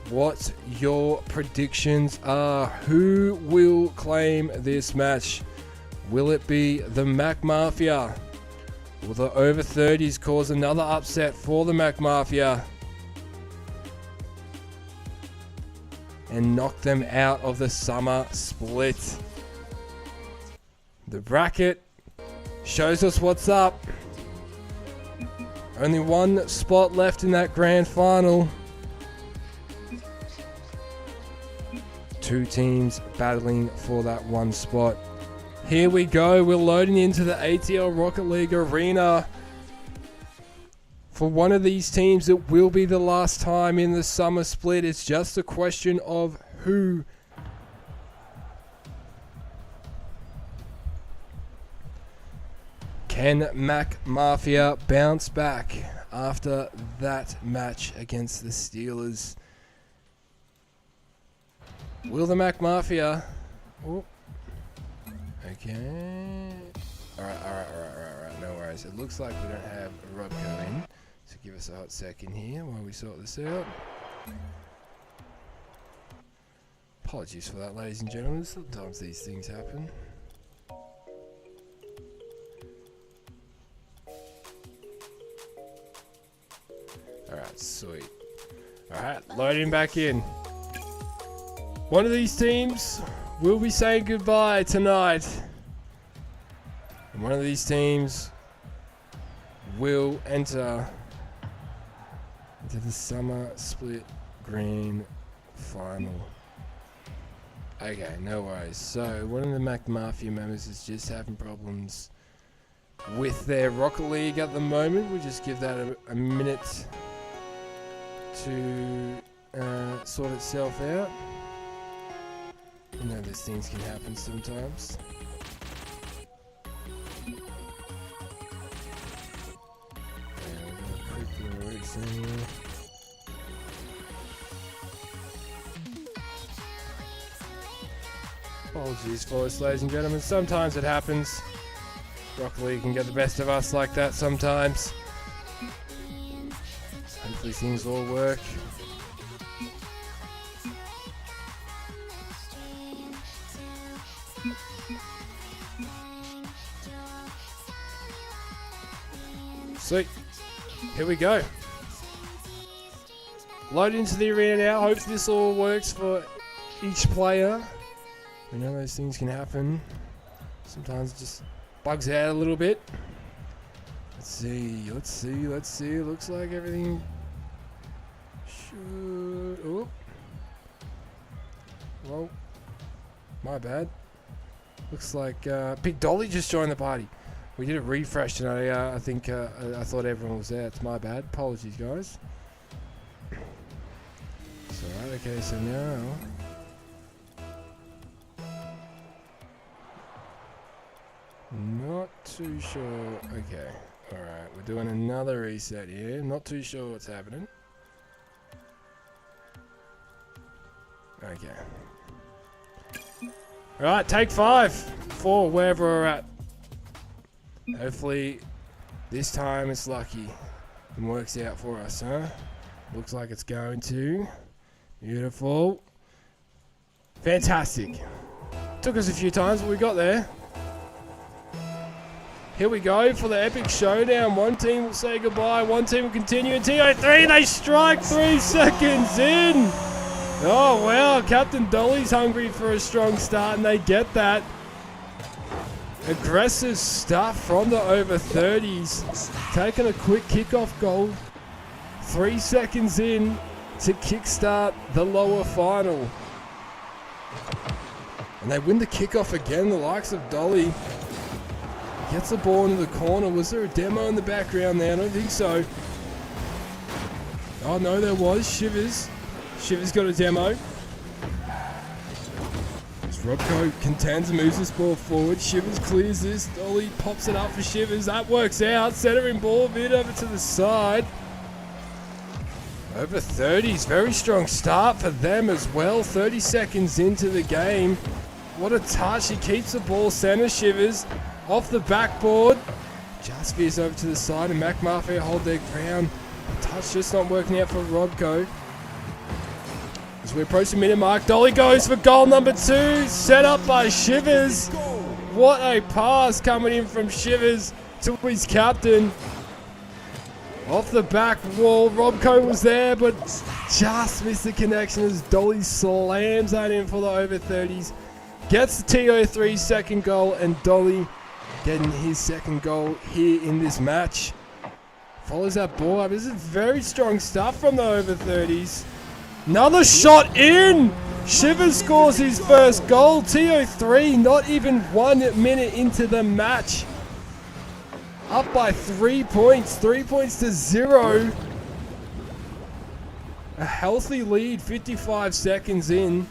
what your predictions are. Who will claim this match? Will it be the Mac Mafia? Will the over 30s cause another upset for the Mac Mafia and knock them out of the Summer Split? The bracket shows us what's up. Only one spot left in that grand final. Two teams battling for that one spot. Here we go. We're loading into the ATL Rocket League arena. For one of these teams, it will be the last time in the Summer Split. It's just a question of who. Can Mac Mafia bounce back after that match against the Steelers? Will the Mac Mafia... Oh. Okay. Alright. No worries. It looks like we don't have Rob going. So give us a hot second here while we sort this out. Apologies for that, ladies and gentlemen. Sometimes these things happen. Alright, sweet. Alright, loading back in. One of these teams will be saying goodbye tonight. And one of these teams will enter into the Summer Split Grand Final. Okay, no worries. So, one of the Mac Mafia members is just having problems with their Rocket League at the moment. We'll just give that a minute to sort itself out. You know, these things can happen sometimes. Apologies for this, ladies and gentlemen. Sometimes it happens. Rocket League can get the best of us like that sometimes. Hopefully things all work. Sweet. Here we go. Load into the arena now. Hopefully this all works for each player. We know those things can happen. Sometimes it just bugs out a little bit. Let's see. It looks like everything should... Oh. Well, my bad. Looks like Big Dolly just joined the party. We did a refresh and I think I thought everyone was there. It's my bad. Apologies, guys. It's alright. Okay, so now... Not too sure. Okay. Alright, we're doing another reset here. Not too sure what's happening. Okay. Alright, take 5 for wherever we're at. Hopefully this time it's lucky and works out for us, huh? Looks like it's going to. Beautiful. Fantastic. Took us a few times, but we got there. Here we go for the epic showdown. One team will say goodbye, one team will continue. And TO3, they strike 3 seconds in. Oh, wow. Captain Dolly's hungry for a strong start, and they get that. Aggressive stuff from the over 30s. Taking a quick kickoff goal. 3 seconds in to kickstart the lower final. And they win the kickoff again, the likes of Dolly. Gets the ball into the corner. Was there a demo in the background there? I don't think so. Oh no, there was. Shivers. Shivers got a demo. As Robco contends and moves this ball forward. Shivers clears this. Dolly pops it up for Shivers. That works out. Centering ball a bit over to the side. Over 30s. Very strong start for them as well. 30 seconds into the game. What a touch. He keeps the ball center. Shivers off the backboard. Just veers over to the side and Mac Mafia hold their ground. Touch just not working out for Robco. As we approach the minute mark, Dolly goes for goal number 2. Set up by Shivers. What a pass coming in from Shivers to his captain. Off the back wall, Robco was there, but just missed the connection as Dolly slams that in for the over 30s. Gets the TO3 second goal, and Dolly getting his second goal here in this match. Follows that ball up. This is very strong stuff from the over 30s. Another shot in! Shivers scores his first goal. TO3 not even 1 minute into the match. Up by 3 points. 3 points to 0. A healthy lead, 55 seconds in.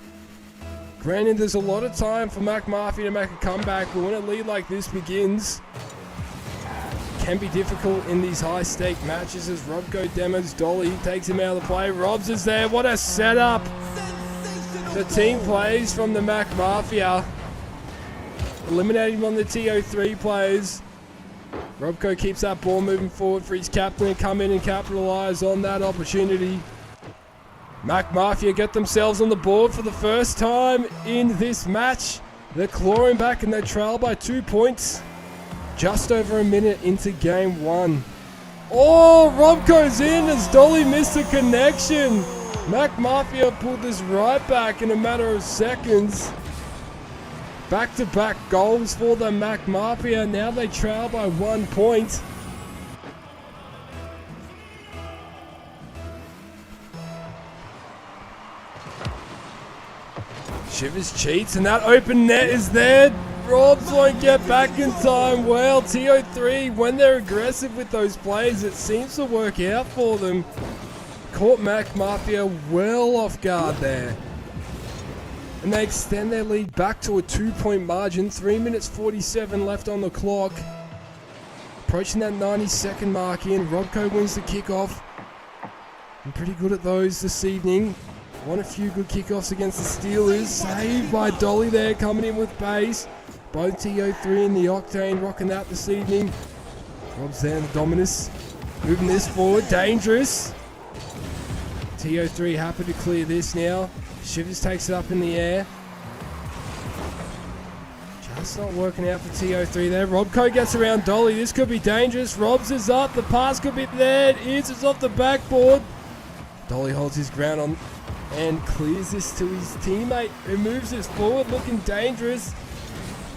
Granted, there's a lot of time for Mac Mafia to make a comeback, but when a lead like this begins, it can be difficult in these high-stake matches as Robco demos Dolly, takes him out of the play. Robs is there. What a setup! The team plays from the Mac Mafia. Eliminating on the TO3 players. Robco keeps that ball moving forward for his captain to come in and capitalise on that opportunity. Mac Mafia get themselves on the board for the first time in this match. They're clawing back and they trail by 2 points. Just over a minute into game 1. Oh, Robco's in as Dolly missed the connection. Mac Mafia pulled this right back in a matter of seconds. Back-to-back goals for the Mac Mafia. Now they trail by 1 point. Shivers cheats, and that open net is there. Robs won't get back in time. Well, TO3, when they're aggressive with those plays, it seems to work out for them. Caught Mac Mafia well off guard there. And they extend their lead back to a 2-point margin. 3 minutes 47 left on the clock. Approaching that 90-second mark in. Robco wins the kickoff. I'm pretty good at those this evening. Won a few good kickoffs against the Steelers. Saved by Dolly there, coming in with pace. Both TO3 and the Octane rocking that this evening. Rob's there in the Dominus. Moving this forward. Dangerous. TO3 happy to clear this now. Shivers takes it up in the air. Just not working out for TO3 there. Robco gets around Dolly. This could be dangerous. Robs is up. The pass could be there. It is. It's off the backboard. Dolly holds his ground on and clears this to his teammate, who moves this forward, looking dangerous.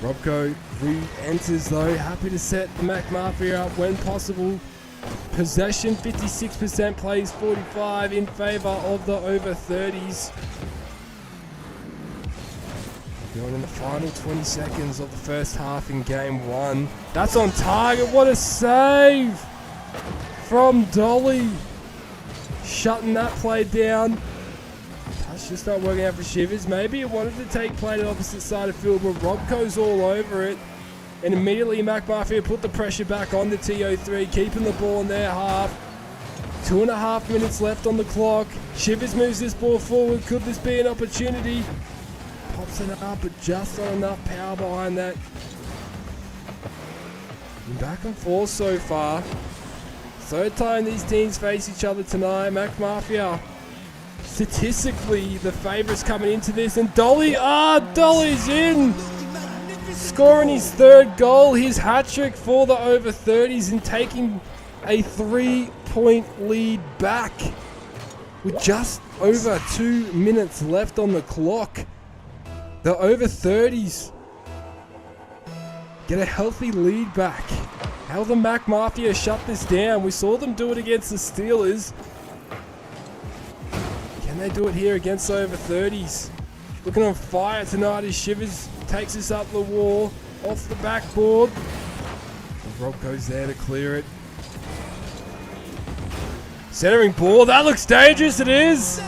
Robco re-enters though, happy to set the Mac Mafia up when possible. Possession 56%, plays 45 in favour of the over 30s. Going in the final 20 seconds of the first half in game 1. That's on target. What a save from Dolly. Shutting that play down. That's just not working out for Shivers. Maybe it wanted to take play to the opposite side of field, but Robco's all over it. And immediately Mac Mafia put the pressure back on the TO3, keeping the ball in their half. 2.5 minutes left on the clock. Shivers moves this ball forward. Could this be an opportunity? Pops it up, but just not enough power behind that. And back and forth so far. Third time these teams face each other tonight. Mac Mafia, statistically, the favourites coming into this. And Dolly, Dolly's in! Scoring his third goal, his hat-trick for the over 30s and taking a 3-point lead back with just over 2 minutes left on the clock. The over 30s get a healthy lead back. How the Mac Mafia shut this down? We saw them do it against the Steelers. Can they do it here against the over 30s? Looking on fire tonight as Shivers takes this up the wall, off the backboard. Rob goes there to clear it. Centering ball, that looks dangerous, it is!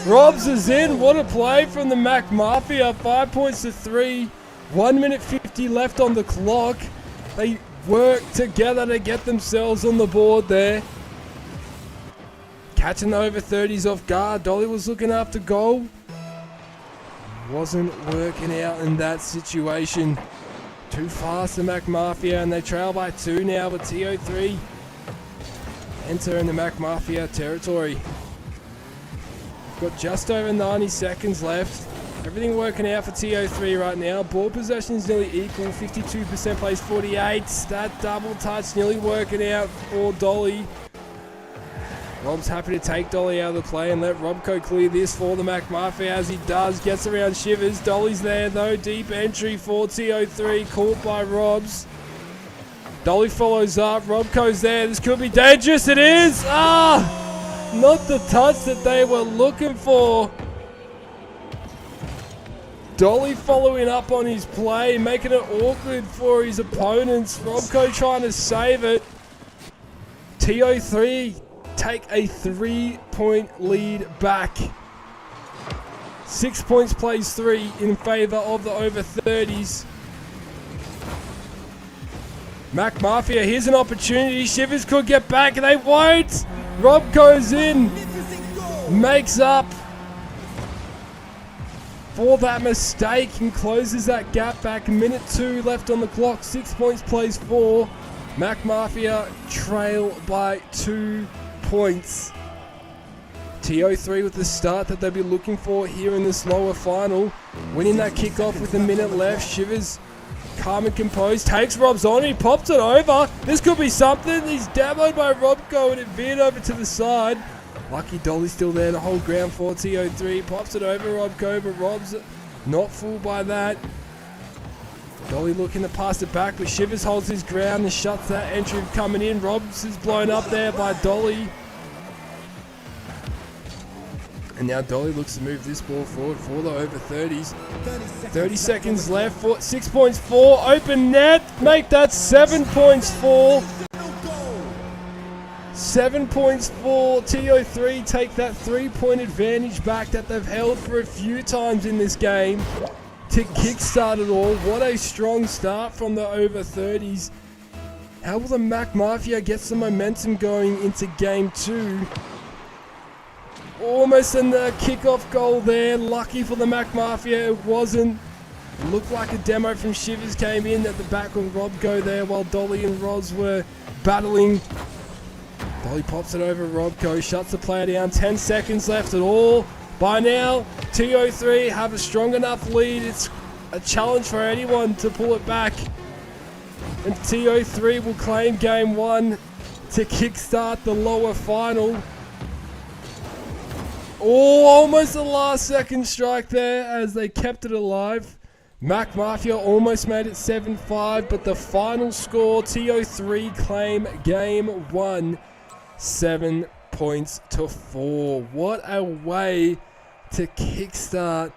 Robs is in, what a play from the Mac Mafia, 5 points to 3, 1 minute 50 left on the clock. They work together to get themselves on the board there. Catching the over 30s off guard, Dolly was looking after goal. Wasn't working out in that situation. Too fast, the Mac Mafia, and they trail by 2 now, but TO3 enter in the Mac Mafia territory. Got just over 90 seconds left. Everything working out for TO3 right now. Ball possession is nearly equal, 52% plays 48. That double touch nearly working out for Dolly. Rob's happy to take Dolly out of the play and let Robco clear this for the Mac Mafia as he does. Gets around Shivers. Dolly's there though. Deep entry for TO3. Caught by Robs. Dolly follows up. Robco's there. This could be dangerous. It is. Not the touch that they were looking for. Dolly following up on his play, making it awkward for his opponents. Robco trying to save it. TO3 take a 3-point lead back. 6 points plays 3 in favour of the over 30s. Mac Mafia, here's an opportunity. Shivers could get back, they won't. Rob goes in, makes up for that mistake and closes that gap back. Minute 2 left on the clock. 6 points plays 4. Mac Mafia trail by 2 points. TO3 with the start that they'll be looking for here in this lower final. Winning that kickoff with a minute left. Shivers, calm and composed, takes Rob's on. He pops it over. This could be something. He's demoed by Robco and it veered over to the side. Lucky Dolly's still there to hold ground for TO3. Pops it over Robco, but Rob's not fooled by that. Dolly looking to pass it back, but Shivers holds his ground and shuts that entry coming in. Robs is blown up there by Dolly. And now Dolly looks to move this ball forward for the over 30s. 30 seconds left. 6 points for open net. Make that 7 points for. 7 points for TO3. Take that 3-point advantage back that they've held for a few times in this game to kickstart it all. What a strong start from the over 30s. How will the Mac Mafia get some momentum going into game 2? Almost in the kickoff goal there. Lucky for the Mac Mafia, it wasn't. It looked like a demo from Shivers came in at the back with Robco there while Dolly and Roz were battling. Dolly pops it over Robco, shuts the player down. 10 seconds left at all. By now, TO3 have a strong enough lead. It's a challenge for anyone to pull it back. And TO3 will claim game 1 to kickstart the lower final. Oh, almost the last second strike there as they kept it alive. Mac Mafia almost made it 7-5, but the final score, TO3 claim game 1, 7 points to 4. What a way to kickstart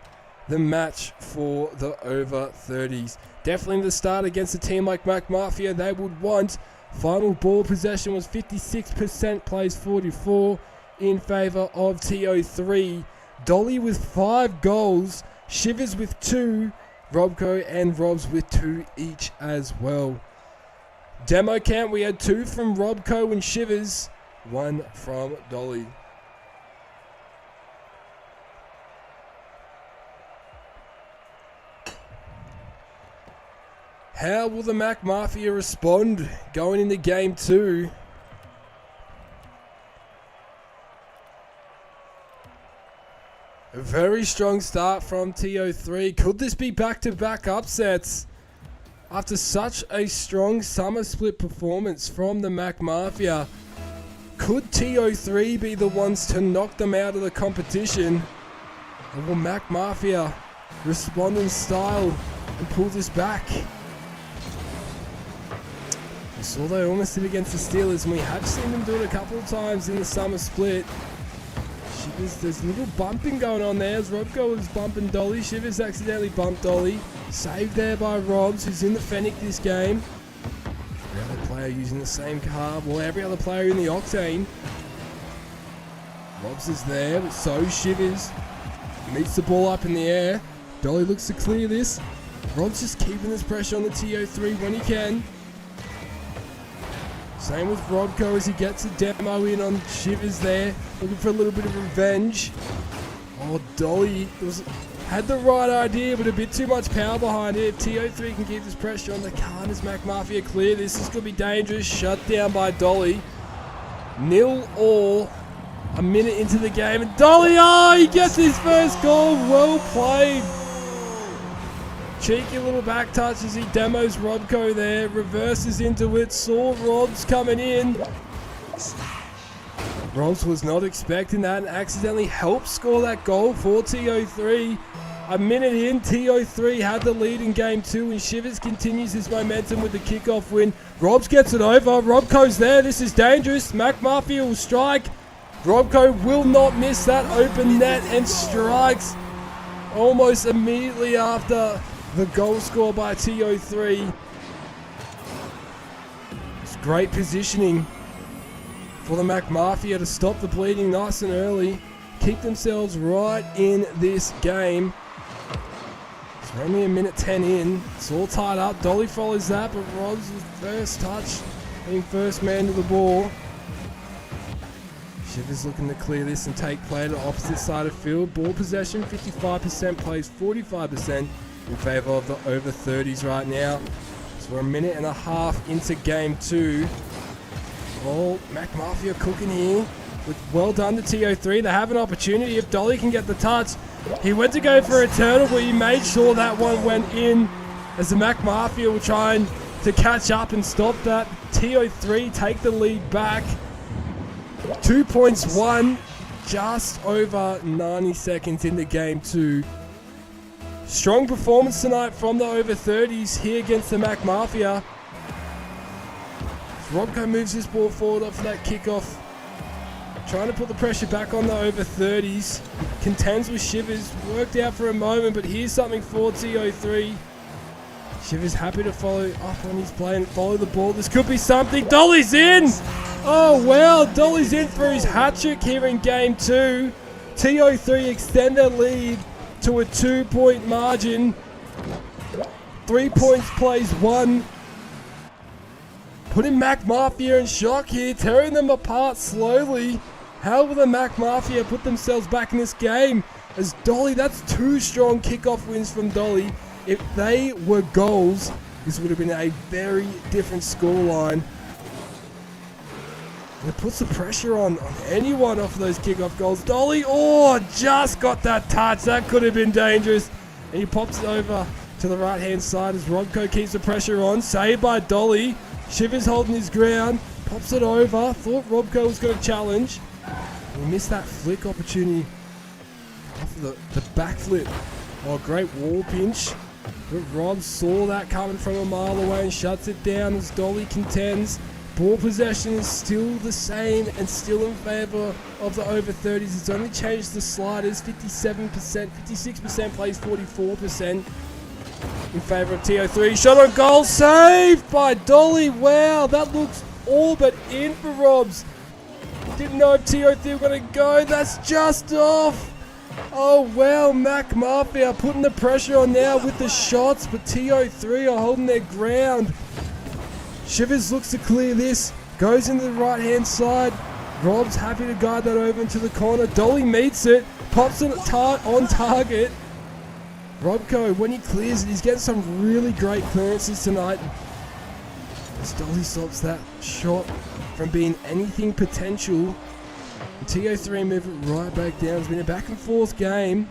the match for the over 30s. Definitely the start against a team like Mac Mafia they would want. Final ball possession was 56%, plays 44. In favour of TO3. Dolly with 5 goals, Shivers with 2, Robco and Robs with 2 each as well. Demo camp, we had 2 from Robco and Shivers, 1 from Dolly. How will the Mac Mafia respond going into game 2? A very strong start from TO3. Could this be back-to-back upsets? After such a strong summer split performance from the Mac Mafia, could TO3 be the ones to knock them out of the competition? Or will Mac Mafia respond in style and pull this back? We saw they almost did against the Steelers, and we have seen them do it a couple of times in the summer split. There's a little bumping going on there as Robco was bumping Dolly. Shivers accidentally bumped Dolly. Saved there by Robs, who's in the Fennec this game. Every other player using the same car. Well, every other player in the Octane. Robs is there, but so Shivers. Meets the ball up in the air. Dolly looks to clear this. Robs just keeping this pressure on the TO3 when he can. Same with Robco as he gets a demo in on Shivers there, looking for a little bit of revenge. Oh, Dolly had the right idea, but a bit too much power behind it. If TO3 can keep this pressure on the car, does Mac Mafia clear this? This could be dangerous. Shut down by Dolly. 0-0, a minute into the game, and Dolly, he gets his first goal. Well played. Cheeky little back touch as he demos Robco there. Reverses into it. Saw Robs coming in. Robs was not expecting that and accidentally helped score that goal for TO3. A minute in, TO3 had the lead in game 2 and Shivers continues his momentum with the kickoff win. Robs gets it over. Robco's there. This is dangerous. Mac Mafia will strike. Robco will not miss that open net and strikes almost immediately after the goal score by TO3. It's great positioning for the Mac Mafia to stop the bleeding nice and early. Keep themselves right in this game. It's only a minute 10 in. It's all tied up. Dolly follows that, but Robs with first touch, being first man to the ball. Shivers looking to clear this and take play to the opposite side of field. Ball possession, 55%, plays 45%. In favour of the over 30s right now. So we're a minute and a half into game 2. Oh, Mac Mafia cooking here. Well done to TO3. They have an opportunity if Dolly can get the touch. He went to go for a turtle, but he made sure that one went in as the Mac Mafia were trying to catch up and stop that. TO3 take the lead back. 2 points won just over 90 seconds into game 2. Strong performance tonight from the over 30s here against the Mac Mafia. Robco moves this ball forward off that kickoff. Trying to put the pressure back on the over 30s. Contends with Shivers. Worked out for a moment, but here's something for TO3. Shivers happy to follow up on his play and follow the ball. This could be something. Dolly's in! Oh, well. Dolly's in for his hat-trick here in Game 2. TO3 extend their lead to a 2-point margin. 3 points plays 1. Putting Mac Mafia in shock here, tearing them apart slowly. How will the Mac Mafia put themselves back in this game? As Dolly, that's 2 strong kickoff wins from Dolly. If they were goals, this would have been a very different scoreline. It puts the pressure on anyone off those kickoff goals. Dolly, just got that touch. That could have been dangerous. And he pops it over to the right-hand side as Robco keeps the pressure on. Saved by Dolly. Shivers holding his ground. Pops it over. Thought Robco was going to challenge. He missed that flick opportunity off of the backflip. Oh, great wall pinch. But Rob saw that coming from a mile away and shuts it down as Dolly contends. Ball possession is still the same and still in favour of the over 30s. It's only changed the sliders. 57%, 56% plays 44% in favour of TO3. Shot on goal, saved by Dolly. Wow, that looks all but in for Robs. Didn't know if TO3 were going to go. That's just off. Oh, wow, Mac Mafia putting the pressure on now with the shots, but TO3 are holding their ground. Shivers looks to clear this, goes into the right-hand side. Rob's happy to guide that over into the corner. Dolly meets it, pops it on target. Robco, when he clears it, he's getting some really great clearances tonight. As Dolly stops that shot from being anything potential. TO3 move it right back down. It's been a back and forth game.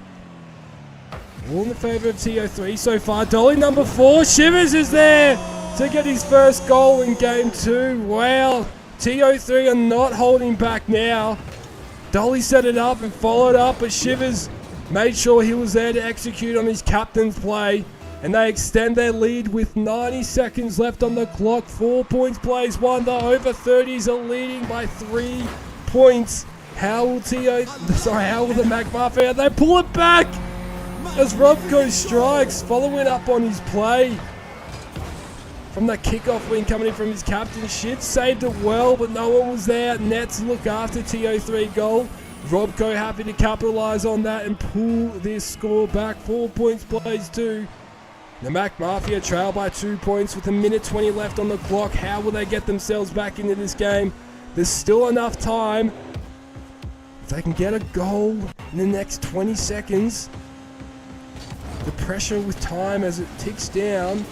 All in the favour of TO3 so far. Dolly number 4. Shivers is there to get his first goal in Game 2. Wow. TO3 are not holding back now. Dolly set it up and followed up, but Shivers made sure he was there to execute on his captain's play. And they extend their lead with 90 seconds left on the clock. 4 points plays 1. The over 30s are leading by 3 points. How will the Mac Mafia? They pull it back as Robco strikes, following up on his play. From that kickoff win coming in from his captain, Shiv saved it well, but no one was there. Nets look after TO3 goal. Robco happy to capitalise on that and pull this score back. 4 points plays 2. The Mac Mafia trail by 2 points with a minute 20 left on the clock. How will they get themselves back into this game? There's still enough time. If they can get a goal in the next 20 seconds, the pressure with time as it ticks down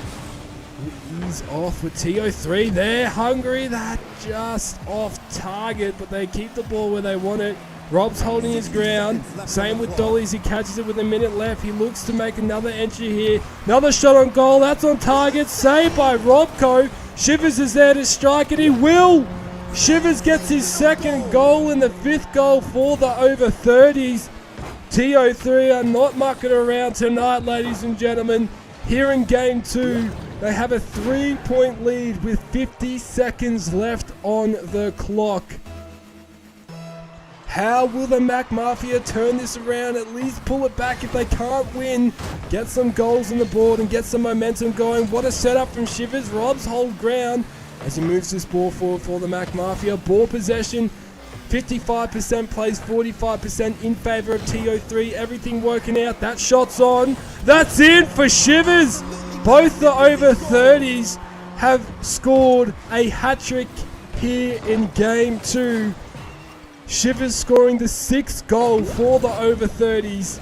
will ease off with TO3. They're hungry. That just off target, but they keep the ball where they want it. Rob's holding his ground. Same with Dolly as he catches it with a minute left. He looks to make another entry here. Another shot on goal. That's on target. Saved by Robco. Shivers is there to strike and he will. Shivers gets his second goal and the 5th goal for the over 30s. TO3 are not mucking around tonight, ladies and gentlemen. Here in Game 2, they have a 3-point lead with 50 seconds left on the clock. How will the Mac Mafia turn this around? At least pull it back if they can't win. Get some goals on the board and get some momentum going. What a setup from Shivers. Rob's hold ground as he moves this ball forward for the Mac Mafia. Ball possession, 55% plays 45% in favour of TO3. Everything working out. That shot's on. That's in for Shivers. Both the over 30s have scored a hat-trick here in Game 2. Shivers scoring the 6th goal for the over 30s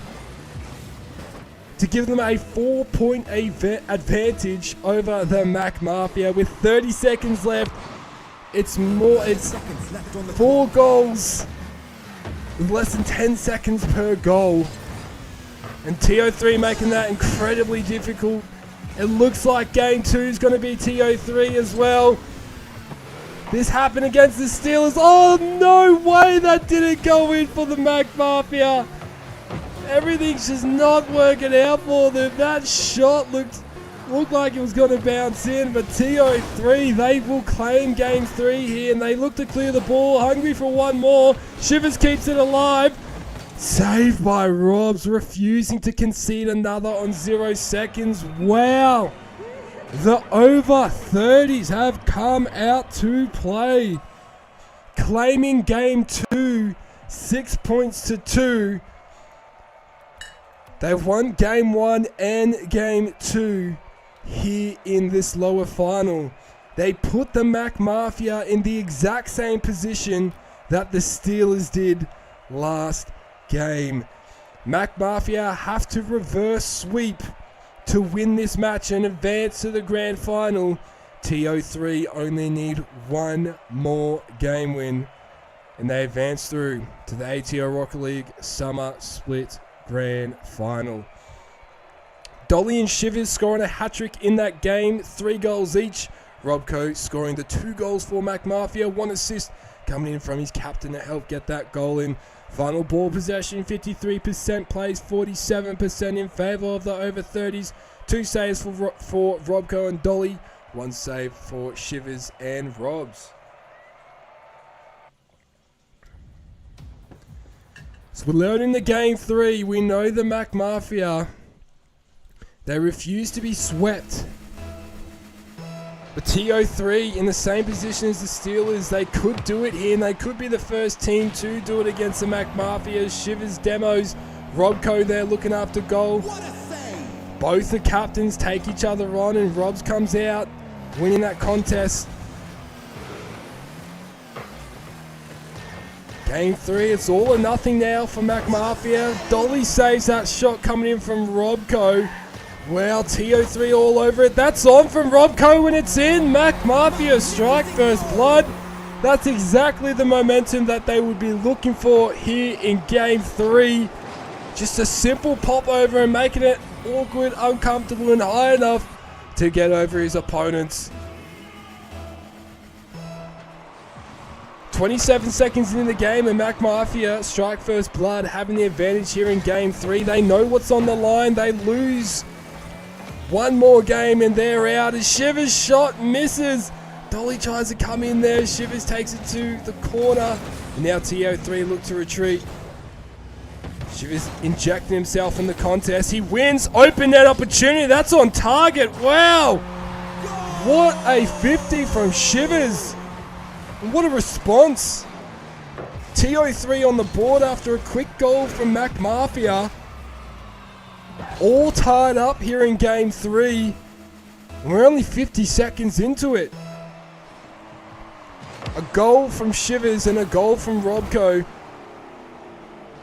to give them a 4-point advantage over the Mac Mafia. With 30 seconds left, it's 4 goals with less than 10 seconds per goal. And TO3 making that incredibly difficult. It looks like Game 2 is going to be TO3 as well. This happened against the Steelers. Oh, no way that didn't go in for the Mac Mafia. Everything's just not working out for them. That shot looked like it was going to bounce in, but TO3, they will claim game 3 here, and they look to clear the ball, hungry for one more. Shivers keeps it alive. Saved by Robs, refusing to concede another on 0 seconds. Wow. The over 30s have come out to play. Claiming game 2, 6 points to 2. They've won game 1 and game 2 here in this lower final. They put the Mac Mafia in the exact same position that the Steelers did last game. Mac Mafia have to reverse sweep to win this match and advance to the grand final. TO3 only need one more game win, and they advance through to the ATL Rocket League Summer Split Grand Final. Dolly and Shivers scoring a hat-trick in that game, 3 goals each. Robco scoring the 2 goals for Mac Mafia, 1 assist coming in from his captain to help get that goal in. Final ball possession, 53% plays, 47% in favour of the over 30s. 2 saves for Robco and Dolly, 1 save for Shivers and Robs. So we're learning the game 3. We know the Mac Mafia, they refuse to be swept. But TO3 in the same position as the Steelers, they could do it here, and they could be the first team to do it against the Mac Mafia. Shivers demos, Robco there looking after goal. Both the captains take each other on, and Robs comes out winning that contest. Game 3, it's all or nothing now for Mac Mafia. Dolly saves that shot coming in from Robco. Well, TO3 all over it. That's on from Robco when it's in. Mac Mafia strike first blood. That's exactly the momentum that they would be looking for here in game 3. Just a simple pop over and making it awkward, uncomfortable, and high enough to get over his opponents. 27 seconds into the game, and Mac Mafia strike first blood, having the advantage here in game 3. They know what's on the line. They lose one more game and they're out. As Shivers shot misses, Dolly tries to come in there. Shivers takes it to the corner, and now TO3 look to retreat. Shivers injecting himself in the contest. He wins. Open net opportunity. That's on target. Wow. What a 50 from Shivers. And what a response. TO3 on the board after a quick goal from Mac Mafia. All tied up here in game 3. And we're only 50 seconds into it. A goal from Shivers and a goal from Robco.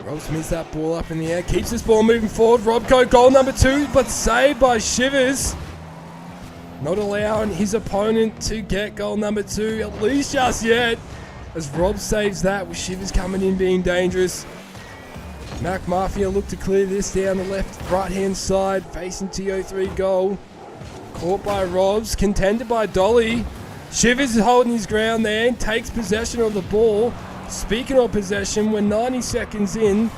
Robs missed that ball up in the air. Keeps this ball moving forward. Robco, goal number 2, but saved by Shivers. Not allowing his opponent to get goal number 2, at least just yet. As Rob saves that with Shivers coming in being dangerous. Mac Mafia look to clear this down the right-hand side, facing TO3 goal. Caught by Robs, contended by Dolly. Shivers is holding his ground there and takes possession of the ball. Speaking of possession, we're 90 seconds in.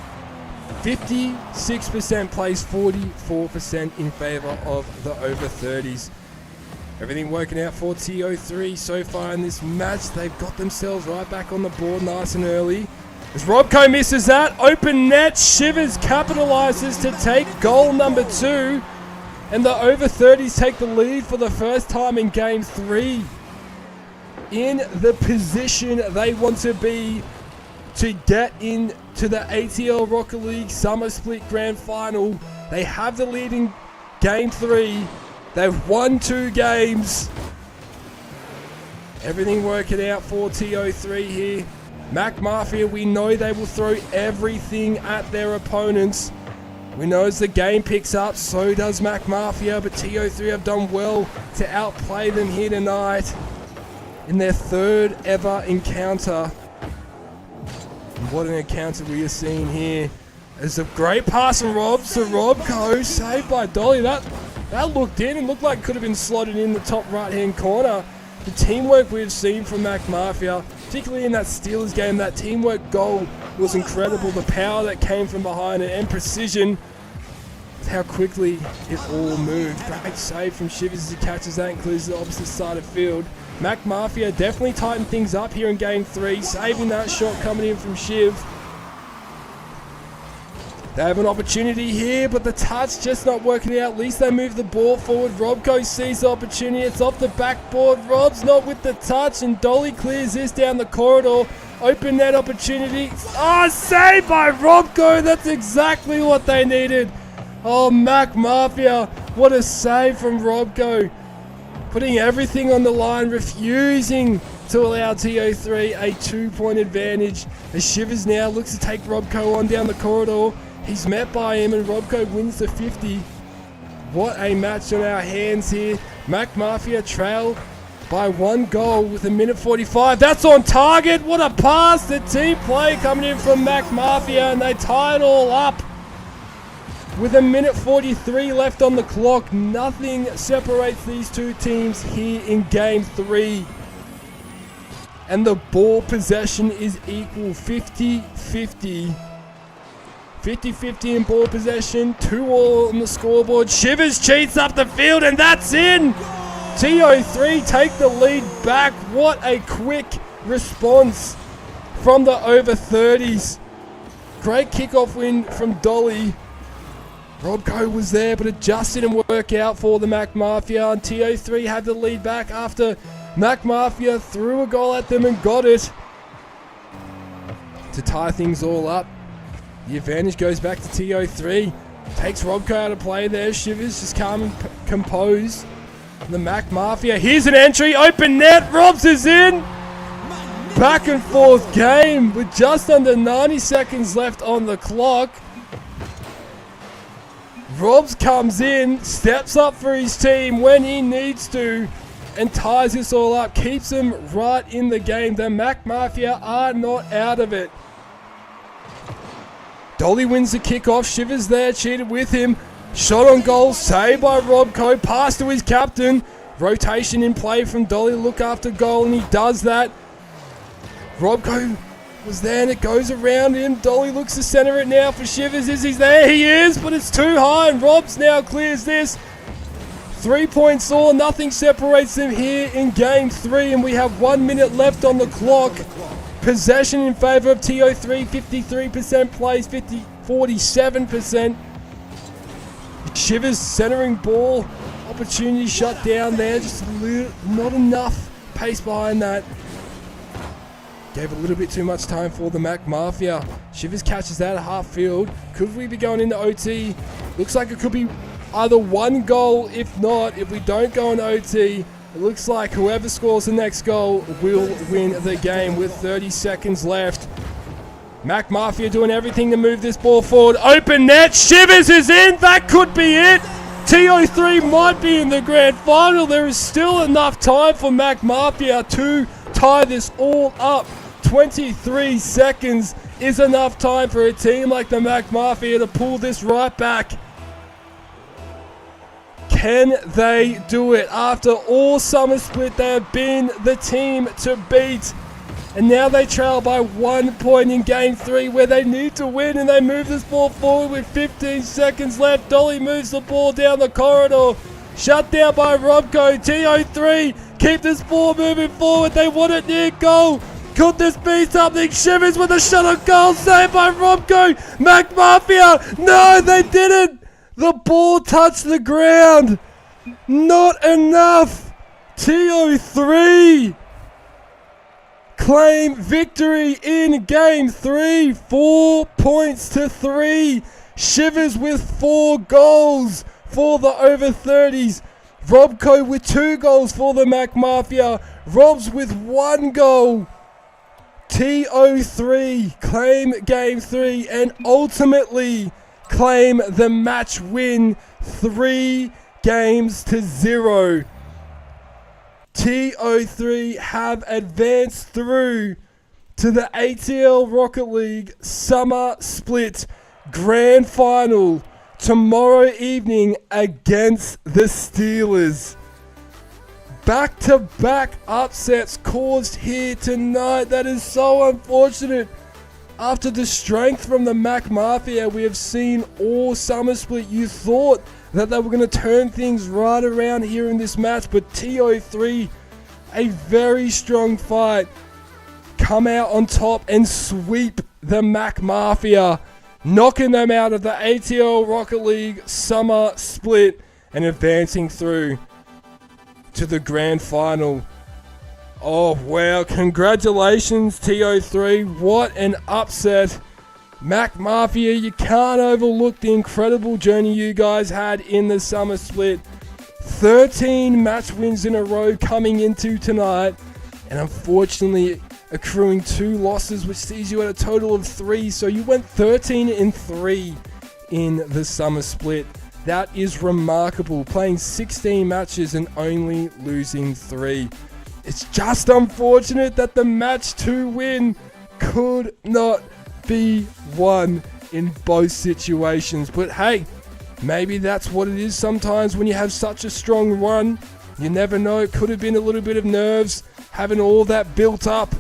56% plays, 44% in favour of the over 30s. Everything working out for TO3 so far in this match. They've got themselves right back on the board nice and early. As Robco misses that, open net, Shivers capitalises to take goal number 2. And the over 30s take the lead for the first time in game 3. In the position they want to be to get into the ATL Rocket League Summer Split Grand Final. They have the lead in game 3. They've won 2 games. Everything working out for TO3 here. Mac Mafia, we know they will throw everything at their opponents. We know as the game picks up, so does Mac Mafia, but TO3 have done well to outplay them here tonight in their 3rd ever encounter. And what an encounter we are seeing here. There's a great pass from Robs to Robco, saved by Dolly. That looked in and looked like it could have been slotted in the top right-hand corner. The teamwork we've seen from Mac Mafia, particularly in that Steelers game. That teamwork goal was incredible. The power that came from behind it and precision. How quickly it all moved. Great save from Shivers as he catches that and clears the opposite side of field. Mac Mafia definitely tightened things up here in game 3, saving that shot coming in from Shiv. They have an opportunity here, but the touch just not working out. At least they move the ball forward. Robco sees the opportunity. It's off the backboard. Rob's not with the touch, and Dolly clears this down the corridor. Open net opportunity. Oh, saved by Robco. That's exactly what they needed. Oh, Mac Mafia, what a save from Robco. Putting everything on the line, refusing to allow TO3 a 2-point advantage. As Shivers now looks to take Robco on down the corridor. He's met by him and Robco wins the 50. What a match on our hands here. Mac Mafia trail by 1 goal with 1:45. That's on target. What a pass. The team play coming in from Mac Mafia, and they tie it all up. With 1:43 left on the clock, nothing separates these two teams here in game 3. And the ball possession is equal, 50-50. 50-50 in ball possession, 2-all on the scoreboard. Shivers cheats up the field, and that's in! TO3 take the lead back. What a quick response from the over 30s. Great kickoff win from Dolly. Robco was there, but it just didn't work out for the Mac Mafia, and TO3 had the lead back after Mac Mafia threw a goal at them and got it to tie things all up. The advantage goes back to TO3. Takes Robco out of play there. Shivers just calm and composed. The Mac Mafia. Here's an entry. Open net. Robs is in. Back and forth game with just under 90 seconds left on the clock. Robs comes in, steps up for his team when he needs to, and ties this all up. Keeps them right in the game. The Mac Mafia are not out of it. Dolly wins the kickoff. Shivers there, cheated with him. Shot on goal, saved by Robco. Pass to his captain. Rotation in play from Dolly. Look after goal, and he does that. Robco was there, and it goes around him. Dolly looks to center it now for Shivers. Is he there? He is, but it's too high, and Robs now clears this. 3 points all. Nothing separates them here in game 3, and we have 1 minute left on the clock. Possession in favour of TO3, 53% plays, 47%. Shivers centering ball. Opportunity shut down there. Just not enough pace behind that. Gave a little bit too much time for the Mac Mafia. Shivers catches that at half field. Could we be going into OT? Looks like it could be either 1 goal. If not, if we don't go into OT, it looks like whoever scores the next goal will win the game with 30 seconds left. Mac Mafia doing everything to move this ball forward. Open net. Shivers is in. That could be it. TO3 might be in the grand final. There is still enough time for Mac Mafia to tie this all up. 23 seconds is enough time for a team like the Mac Mafia to pull this right back. Can they do it? After all summer split, they have been the team to beat. And now they trail by 1 point in game 3 where they need to win, and they move this ball forward with 15 seconds left. Dolly moves the ball down the corridor. Shut down by Robco. TO3 keep this ball moving forward. They want it near goal. Could this be something? Shivers with a shot on goal. Saved by Robco. Mac Mafia. No, they didn't. The ball touched the ground. Not enough. TO3 claim victory in game 3. 4 points to 3. Shivers with 4 goals for the over 30s. Robco with 2 goals for the Mac Mafia. Robs with 1 goal. TO3 claim game 3 and ultimately claim the match win 3-0. TO3 have advanced through to the ATL Rocket League Summer Split Grand Final tomorrow evening against the Steelers. Back-to-back upsets caused here tonight. That is so unfortunate. After the strength from the Mac Mafia we have seen all summer split, you thought that they were going to turn things right around here in this match, but TO3, a very strong fight, come out on top and sweep the Mac Mafia, knocking them out of the ATL Rocket League summer split and advancing through to the grand final. Oh wow, congratulations TO3, what an upset. Mac Mafia, you can't overlook the incredible journey you guys had in the summer split. 13 match wins in a row coming into tonight, and unfortunately accruing 2 losses, which sees you at a total of 3. So you went 13-3 in the summer split. That is remarkable, playing 16 matches and only losing 3. It's just unfortunate that the match 2 win could not be won in both situations. But hey, maybe that's what it is sometimes when you have such a strong run. You never know, it could have been a little bit of nerves, having all that built up.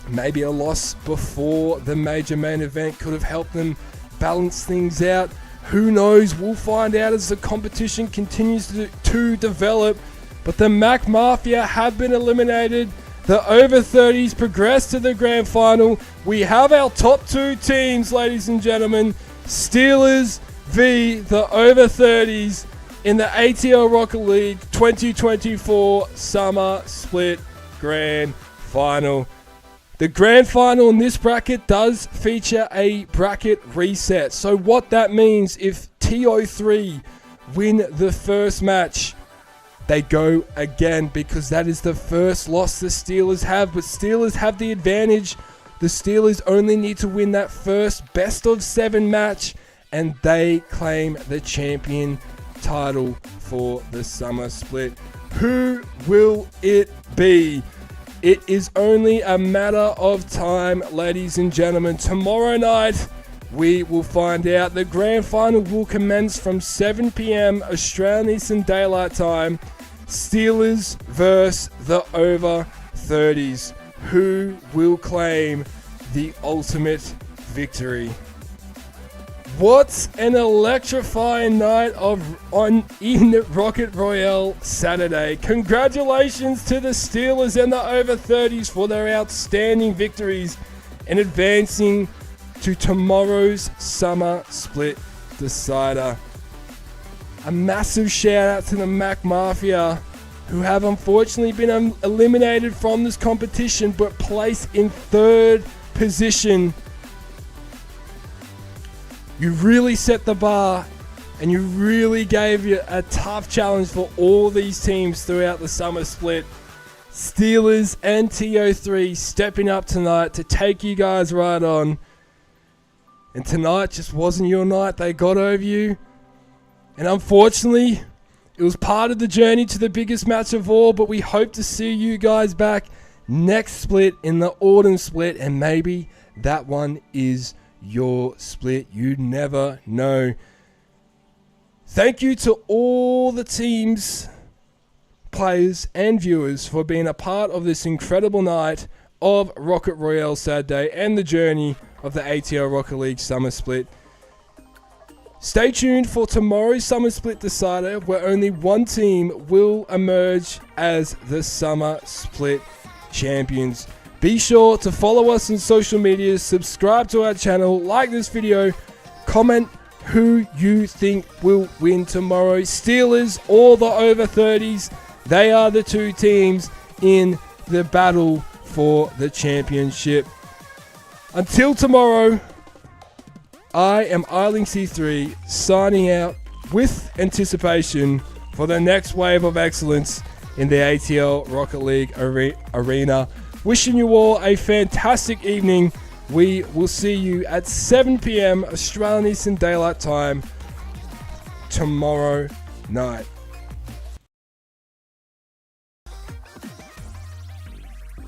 Maybe a loss before the major main event could have helped them balance things out. Who knows? We'll find out as the competition continues to develop. But the Mac Mafia have been eliminated. The over 30s progress to the grand final. We have our top 2 teams, ladies and gentlemen. Steelers v the over 30s in the ATL Rocket League 2024 Summer Split Grand Final. The grand final in this bracket does feature a bracket reset. So what that means, if TO3 win the first match, they go again, because that is the first loss the Steelers have. But Steelers have the advantage. The Steelers only need to win that first best of 7 match, and they claim the champion title for the summer split. Who will it be? It is only a matter of time, ladies and gentlemen. Tomorrow night, we will find out. The grand final will commence from 7 p.m. Australian Eastern Daylight Time. Steelers versus the over 30s. Who will claim the ultimate victory? What an electrifying night in Rocket Royale Saturday. Congratulations to the Steelers and the over 30s for their outstanding victories and advancing to tomorrow's summer split decider. A massive shout out to the Mac Mafia, who have unfortunately been eliminated from this competition but placed in 3rd position. You really set the bar, and you really gave you a tough challenge for all these teams throughout the summer split. Steelers and TO3 stepping up tonight to take you guys right on. And tonight just wasn't your night. They got over you. And unfortunately, it was part of the journey to the biggest match of all, but we hope to see you guys back next split in the autumn split, and maybe that one is your split. You never know. Thank you to all the teams, players and viewers for being a part of this incredible night of Rocket Royale Saturday and the journey of the ATL Rocket League Summer Split. Stay tuned for tomorrow's Summer Split decider, where only one team will emerge as the Summer Split champions. Be sure to follow us on social media, subscribe to our channel, like this video, comment who you think will win tomorrow. Steelers or the over 30s, they are the 2 teams in the battle for the championship. Until tomorrow, I am Eiling C3 signing out with anticipation for the next wave of excellence in the ATL Rocket League arena. Wishing you all a fantastic evening. We will see you at 7 p.m. Australian Eastern Daylight Time tomorrow night.